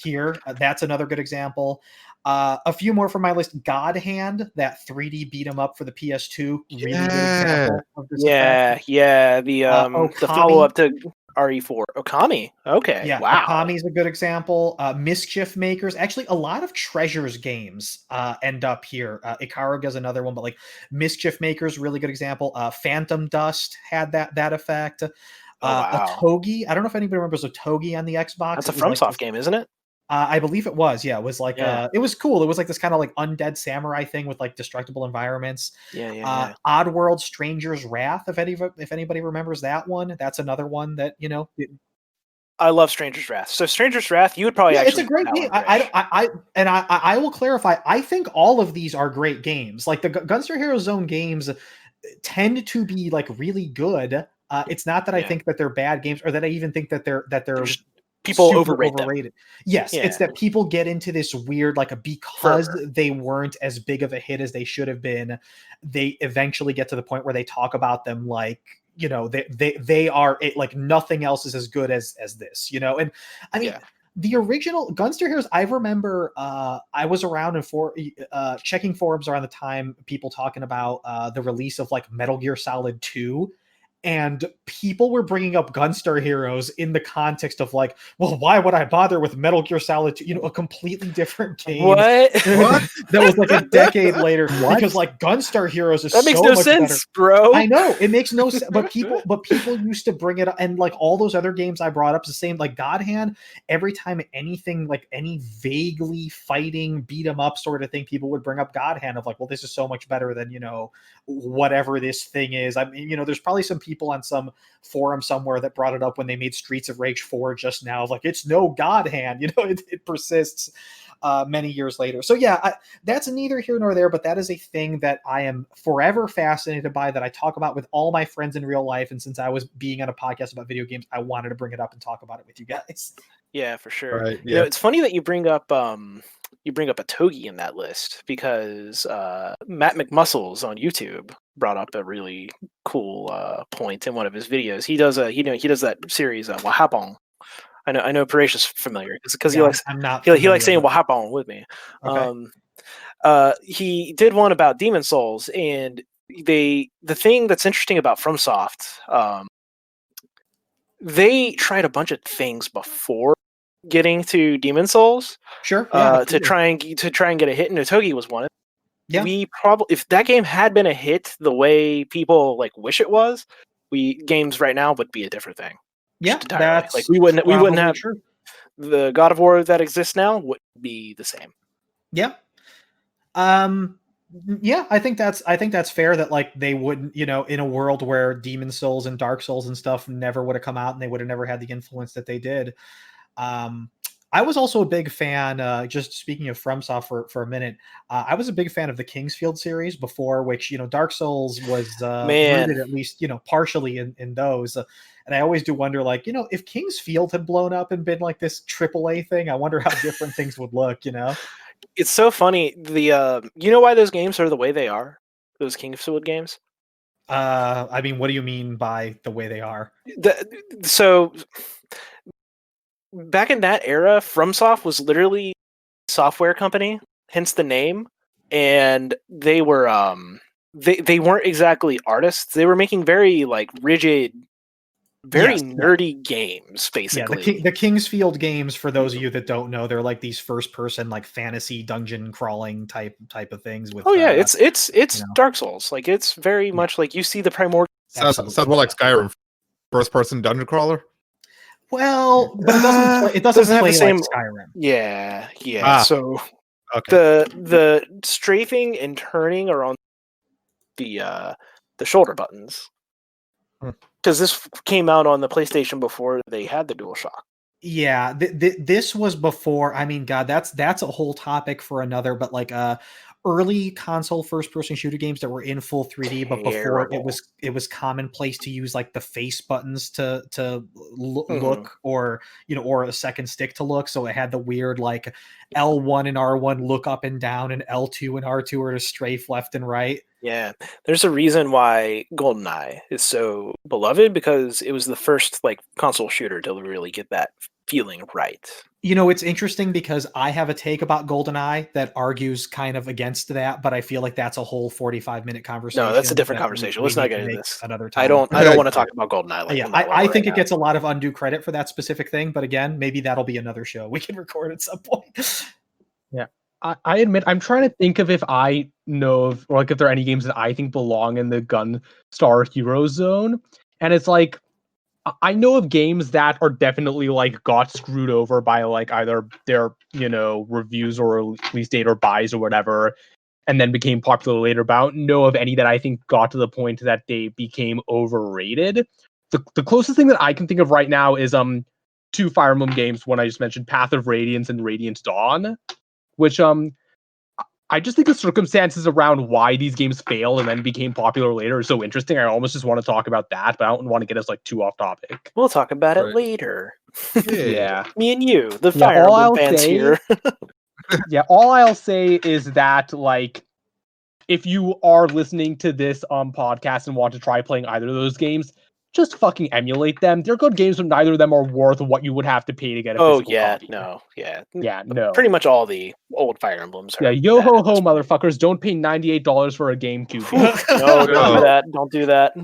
[SPEAKER 1] here. That's another good example. A few more from my list. God Hand, that 3D beat 'em up for the PS2. Really good example of this effect.
[SPEAKER 4] The follow up to RE4. Okami. Okay.
[SPEAKER 1] Yeah,
[SPEAKER 4] wow.
[SPEAKER 1] Okami's a good example. Mischief Makers. Actually, a lot of Treasures games end up here. Ikaruga's another one, but like Mischief Makers, really good example. Phantom Dust had that effect. Otogi. I don't know if anybody remembers Otogi on the Xbox.
[SPEAKER 4] That's a FromSoft game, isn't it?
[SPEAKER 1] I believe it was. Yeah, it was like it was cool. It was like this kind of like undead samurai thing with like destructible environments. Oddworld Stranger's Wrath. If anybody remembers that one, that's another one that
[SPEAKER 4] I love Stranger's Wrath. So Stranger's Wrath, you would probably actually.
[SPEAKER 1] It's a great game. I will clarify. I think all of these are great games. Like the Gunstar Hero Zone games tend to be like really good. It's not that I think that they're bad games, or that I even think that they're
[SPEAKER 4] just people overrated.
[SPEAKER 1] Them. Yes, it's that people get into this weird, like, because they weren't as big of a hit as they should have been, they eventually get to the point where they talk about them like, you know, they are like nothing else is as good as this, you know. And I mean, the original Gunstar Heroes, I remember I was around and checking forums around the time, people talking about the release of like Metal Gear Solid 2. And people were bringing up Gunstar Heroes in the context of like, well, why would I bother with Metal Gear Solid 2? You know, a completely different game.
[SPEAKER 4] What?
[SPEAKER 1] That was like a decade later. Because like Gunstar Heroes is
[SPEAKER 4] that makes no sense,
[SPEAKER 1] better.
[SPEAKER 4] bro.
[SPEAKER 1] I know it makes no sense, but people used to bring it up, and like all those other games I brought up, the same, like God Hand. Every time anything like any vaguely fighting beat 'em up sort of thing, people would bring up God Hand of like, well, this is so much better than, you know, whatever this thing is. I mean, you know, there's probably some people on some forum somewhere that brought it up when they made Streets of Rage 4 just now, like, it's no God Hand, you know. It persists many years later. So yeah, that's neither here nor there, but that is a thing that I am forever fascinated by, that I talk about with all my friends in real life. And since I was being on a podcast about video games, I wanted to bring it up and talk about it with you guys.
[SPEAKER 4] Yeah, for sure.
[SPEAKER 2] Right,
[SPEAKER 4] You know, it's funny that you bring up a Togi in that list, because Matt McMuscles on YouTube brought up a really cool point in one of his videos. He does that series Wahapong. I know Paresh is familiar because he likes he likes saying Wahapong with me.
[SPEAKER 1] Okay.
[SPEAKER 4] He did one about Demon Souls, and the thing that's interesting about FromSoft, they tried a bunch of things before getting to Demon Souls.
[SPEAKER 1] Sure.
[SPEAKER 4] To try and get a hit, and Togi was one.
[SPEAKER 1] Yeah.
[SPEAKER 4] We probably, if that game had been a hit the way people like wish it was, games right now would be a different thing.
[SPEAKER 1] Yeah,
[SPEAKER 4] that's like we wouldn't have the God of War that exists now would be the same.
[SPEAKER 1] Yeah. Yeah, I think that's fair, that like they wouldn't, you know, in a world where Demon Souls and Dark Souls and stuff never would have come out, and they would have never had the influence that they did. I was also a big fan, just speaking of FromSoft for a minute, I was a big fan of the Kingsfield series before, which, you know, Dark Souls was rooted at least, you know, partially in those. And I always do wonder, like, you know, if Kingsfield had blown up and been like this AAA thing, I wonder how different things would look, you know?
[SPEAKER 4] It's so funny. You know why those games are the way they are? Those Kingsfield games?
[SPEAKER 1] I mean, what do you mean by the way they are?
[SPEAKER 4] So back in that era, FromSoft was literally a software company, hence the name, and they were they weren't exactly artists. They were making very like rigid, very nerdy games, basically.
[SPEAKER 1] Yeah, the Kingsfield games, for those of you that don't know, they're like these first-person like fantasy dungeon crawling type of things. With
[SPEAKER 4] it's
[SPEAKER 1] you know.
[SPEAKER 4] Dark Souls. Like, it's very much like you see the primordial.
[SPEAKER 2] Sounds more like Skyrim, first-person dungeon crawler.
[SPEAKER 1] Well, but it doesn't play
[SPEAKER 4] have the same
[SPEAKER 1] like Skyrim.
[SPEAKER 4] Yeah. So the strafing and turning are on the shoulder buttons. Because this came out on the PlayStation before they had the DualShock.
[SPEAKER 1] Yeah, this was before. I mean, God, that's a whole topic for another. But like, early console first-person shooter games that were in full 3D, but before it was commonplace to use like the face buttons to look, or, you know, or a second stick to look. So it had the weird like L1 and R1 look up and down, and L2 and R2 are to strafe left and right.
[SPEAKER 4] Yeah, there's a reason why GoldenEye is so beloved, because it was the first like console shooter to really get that feeling right.
[SPEAKER 1] You know, it's interesting because I have a take about GoldenEye that argues kind of against that, but I feel like that's a whole 45-minute conversation.
[SPEAKER 4] No, that's a different conversation. Let's not get into this
[SPEAKER 1] another time.
[SPEAKER 4] I don't want to talk about GoldenEye.
[SPEAKER 1] I think it gets a lot of undue credit for that specific thing, but again, maybe that'll be another show we can record at some point.
[SPEAKER 3] Yeah. I admit, I'm trying to think of if I know of, or like if there are any games that I think belong in the Gunstar Heroes zone. And it's like, I know of games that are definitely like got screwed over by like either their, you know, reviews or release date or buys or whatever, and then became popular later. But I don't know of any that I think got to the point that they became overrated. The closest thing that I can think of right now is two Fire Emblem games, one I just mentioned, Path of Radiance and Radiant Dawn, which I just think the circumstances around why these games failed and then became popular later are so interesting. I almost just want to talk about that, but I don't want to get us like too off topic.
[SPEAKER 4] We'll talk about it later.
[SPEAKER 3] Yeah.
[SPEAKER 4] Me and you, the Fire Emblem fans here.
[SPEAKER 3] Yeah, all I'll say is that, like, if you are listening to this podcast and want to try playing either of those games, just fucking emulate them. They're good games, but neither of them are worth what you would have to pay to get a physical copy. No.
[SPEAKER 4] Pretty much all the old Fire Emblems are.
[SPEAKER 3] Yeah, yo ho ho, motherfuckers! Don't pay $98 for a GameCube.
[SPEAKER 4] No, don't do that. Don't do that.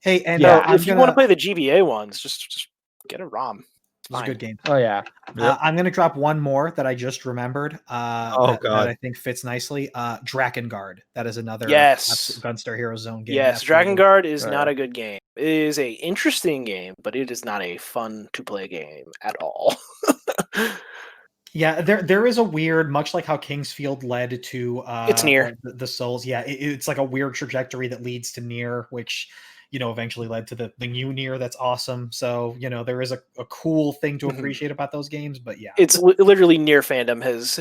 [SPEAKER 1] Hey, and
[SPEAKER 4] if you want to play the GBA ones, just get a ROM.
[SPEAKER 1] It's a good game.
[SPEAKER 3] Oh yeah.
[SPEAKER 1] I'm gonna drop one more that I just remembered.
[SPEAKER 2] God,
[SPEAKER 1] that I think fits nicely. Drakengard. That is another Gunstar Heroes Zone game.
[SPEAKER 4] Yes, Drakengard is not a good game. It is a interesting game, but it is not a fun to play game at all.
[SPEAKER 1] Yeah, there is a weird, much like how Kingsfield led to
[SPEAKER 4] it's Nier.
[SPEAKER 1] The Souls. Yeah, it's like a weird trajectory that leads to Nier, which eventually led to the new Nier. That's awesome. So there is a cool thing to appreciate about those games. But yeah,
[SPEAKER 4] it's literally Nier fandom has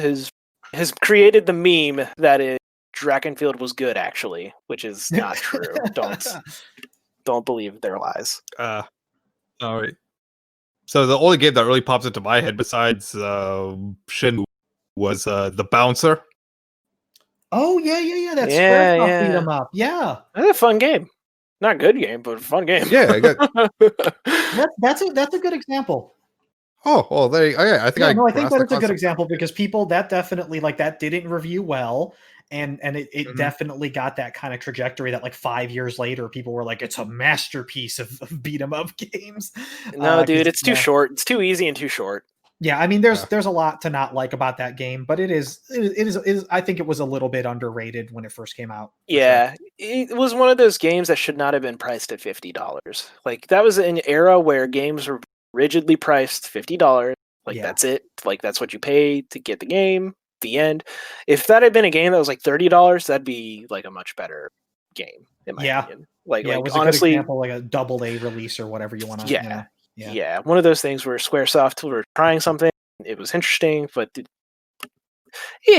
[SPEAKER 4] created the meme that is Drakenfield was good actually, which is not true. Don't believe their lies.
[SPEAKER 2] All right. So the only game that really pops into my head besides Shenmue was the Bouncer.
[SPEAKER 1] Oh yeah. That's Squaresoft beat 'em up. Yeah,
[SPEAKER 4] that's a fun game. Not a good game, but a fun game.
[SPEAKER 2] Yeah,
[SPEAKER 1] that's a good example.
[SPEAKER 2] Oh, well, I think
[SPEAKER 1] I think that is a good example because people that definitely that didn't review well, and it definitely got that kind of trajectory that 5 years later people were like, it's a masterpiece of beat 'em up games.
[SPEAKER 4] No, dude, it's too short. It's too easy and too short.
[SPEAKER 1] Yeah, I mean, there's a lot to not like about that game, but it is. I think it was a little bit underrated when it first came out.
[SPEAKER 4] Yeah, it was one of those games that should not have been priced at $50. That was an era where games were rigidly priced $50. That's it. That's what you pay to get the game. The end. If that had been a game that was $30, that'd be a much better game in my opinion.
[SPEAKER 1] It was honestly, a good example, a double A release or whatever you want to.
[SPEAKER 4] Yeah, one of those things where Squaresoft were trying something. It was interesting, but it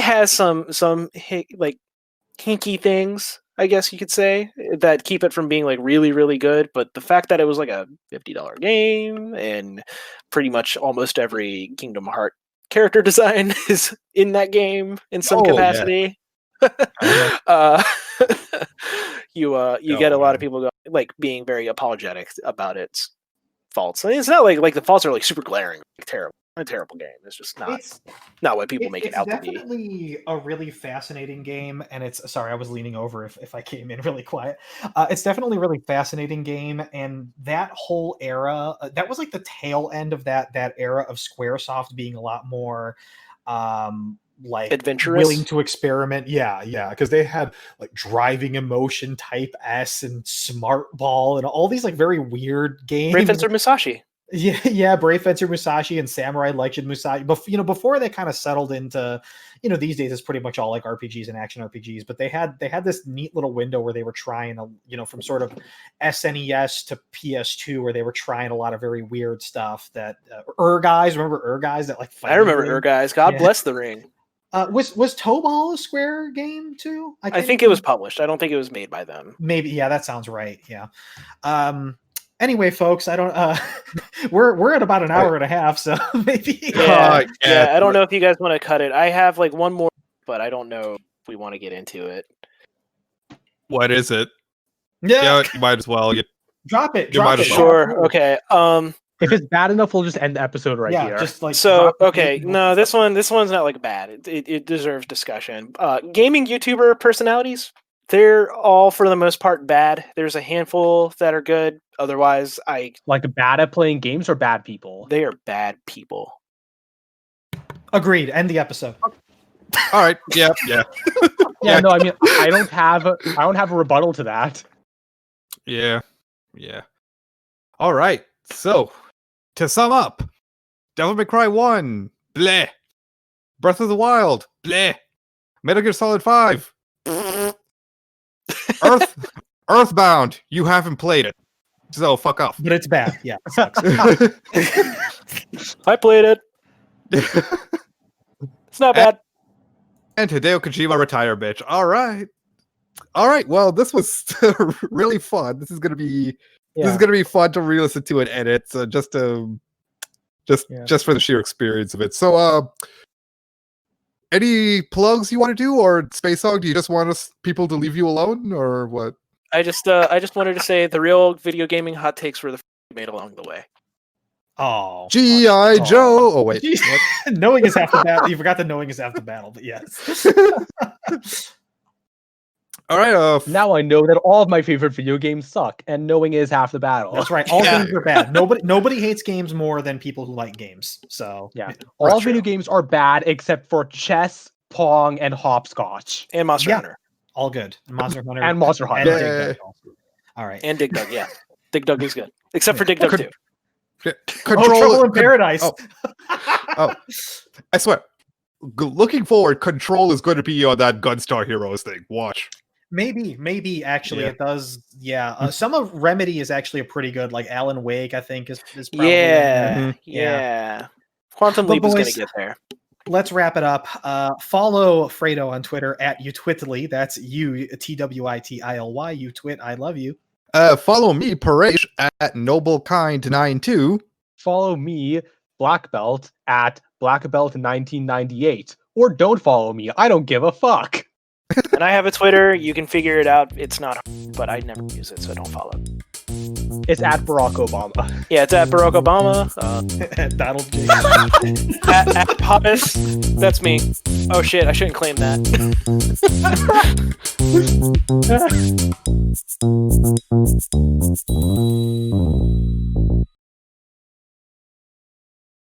[SPEAKER 4] has some hinky things, I guess you could say, that keep it from being really, really good. But the fact that it was a $50 game and pretty much almost every Kingdom Hearts character design is in that game in some capacity. Yeah. You get a lot of people being very apologetic about its faults. I mean, it's not like the faults are super glaring, a terrible game. It's just not what people make it out to be.
[SPEAKER 1] It's definitely a really fascinating game, and it's sorry, I was leaning over if I came in really quiet. It's definitely a really fascinating game, and that whole era that was the tail end of that era of Squaresoft being a lot more
[SPEAKER 4] adventurous,
[SPEAKER 1] willing to experiment. Yeah, because they had Driving Emotion Type S and Smart Ball and all these very weird games.
[SPEAKER 4] Brave Fencer Musashi.
[SPEAKER 1] Yeah, Brave Fencer Musashi and Samurai Legend Musashi. But before they kind of settled into, these days it's pretty much all RPGs and action RPGs. But they had this neat little window where they were trying to, from sort of SNES to PS2, where they were trying a lot of very weird stuff. That Guys, remember Guys? That
[SPEAKER 4] I remember Guys. God bless the ring.
[SPEAKER 1] Was Tobal a Square game too?
[SPEAKER 4] I think it was published. I don't think it was made by them.
[SPEAKER 1] Maybe, yeah, that sounds right. Yeah. Anyway, folks, I don't. We're at about an hour and a half, so maybe.
[SPEAKER 4] Yeah, I don't know if you guys want to cut it. I have one more, but I don't know if we want to get into it.
[SPEAKER 2] What is it?
[SPEAKER 1] Yeah,
[SPEAKER 2] you might as well.
[SPEAKER 1] Drop it.
[SPEAKER 4] Sure. Okay.
[SPEAKER 3] If it's bad enough, we'll just end the episode right here.
[SPEAKER 1] Just
[SPEAKER 4] okay. No, this one's not bad. It deserves discussion. Gaming YouTuber personalities, they're all for the most part bad. There's a handful that are good. Otherwise,
[SPEAKER 3] bad at playing games or bad people.
[SPEAKER 4] They are bad people.
[SPEAKER 1] Agreed. End the episode.
[SPEAKER 2] All right. Yeah.
[SPEAKER 3] Yeah. No, I mean, I don't have a rebuttal to that.
[SPEAKER 2] Yeah. All right. So, to sum up, Devil May Cry 1, bleh. Breath of the Wild, bleh. Metal Gear Solid 5, Earthbound, you haven't played it, so fuck off.
[SPEAKER 1] But it's bad, yeah. It sucks.
[SPEAKER 4] I played it. It's not bad.
[SPEAKER 2] And Hideo Kojima retire, bitch. All right. Well, this was really fun. This is gonna be fun to re-listen to and edit. So just for the sheer experience of it. So, any plugs you want to do, or SpaceSong? Do you just want people to leave you alone, or what?
[SPEAKER 4] I just wanted to say the real video gaming hot takes were the made along the way.
[SPEAKER 1] Oh,
[SPEAKER 2] G.I. Joe. Oh wait,
[SPEAKER 1] knowing is half the battle. You forgot that knowing is half the battle, but yes.
[SPEAKER 2] All right.
[SPEAKER 3] Now I know that all of my favorite video games suck, and knowing is half the battle.
[SPEAKER 1] That's right. All games are bad. Nobody hates games more than people who like games. So
[SPEAKER 3] yeah, all video games are bad except for chess, Pong, and hopscotch,
[SPEAKER 4] and Monster Hunter.
[SPEAKER 1] All good. Monster Hunter
[SPEAKER 3] and Monster Hunter.
[SPEAKER 1] And Dig Dug also. All right.
[SPEAKER 4] And Dig Dug. Yeah, Dig Dug is good, except for Dig Dug 2.
[SPEAKER 1] Trouble in Paradise.
[SPEAKER 2] Oh, I swear. Looking forward, Control is going to be on that Gunstar Heroes thing. Watch.
[SPEAKER 1] Maybe actually it does. Yeah, some of Remedy is actually a pretty good. Like Alan Wake, I think is probably
[SPEAKER 4] yeah. Quantum Leap is going to get there.
[SPEAKER 1] Let's wrap it up. Follow Fredo on Twitter at utwitly. That's UTWITILY. Utwit. I love you.
[SPEAKER 2] Follow me, Paresh, at noblekind92.
[SPEAKER 3] Follow me, Black Belt, at blackbelt1998. Or don't follow me. I don't give a fuck.
[SPEAKER 4] And I have a Twitter. You can figure it out. It's not, but I never use it, so don't follow.
[SPEAKER 3] It's at Barack Obama.
[SPEAKER 4] Yeah, it's at Barack Obama.
[SPEAKER 1] At Donald J.
[SPEAKER 4] at Hottest. That's me. Oh shit, I shouldn't claim that.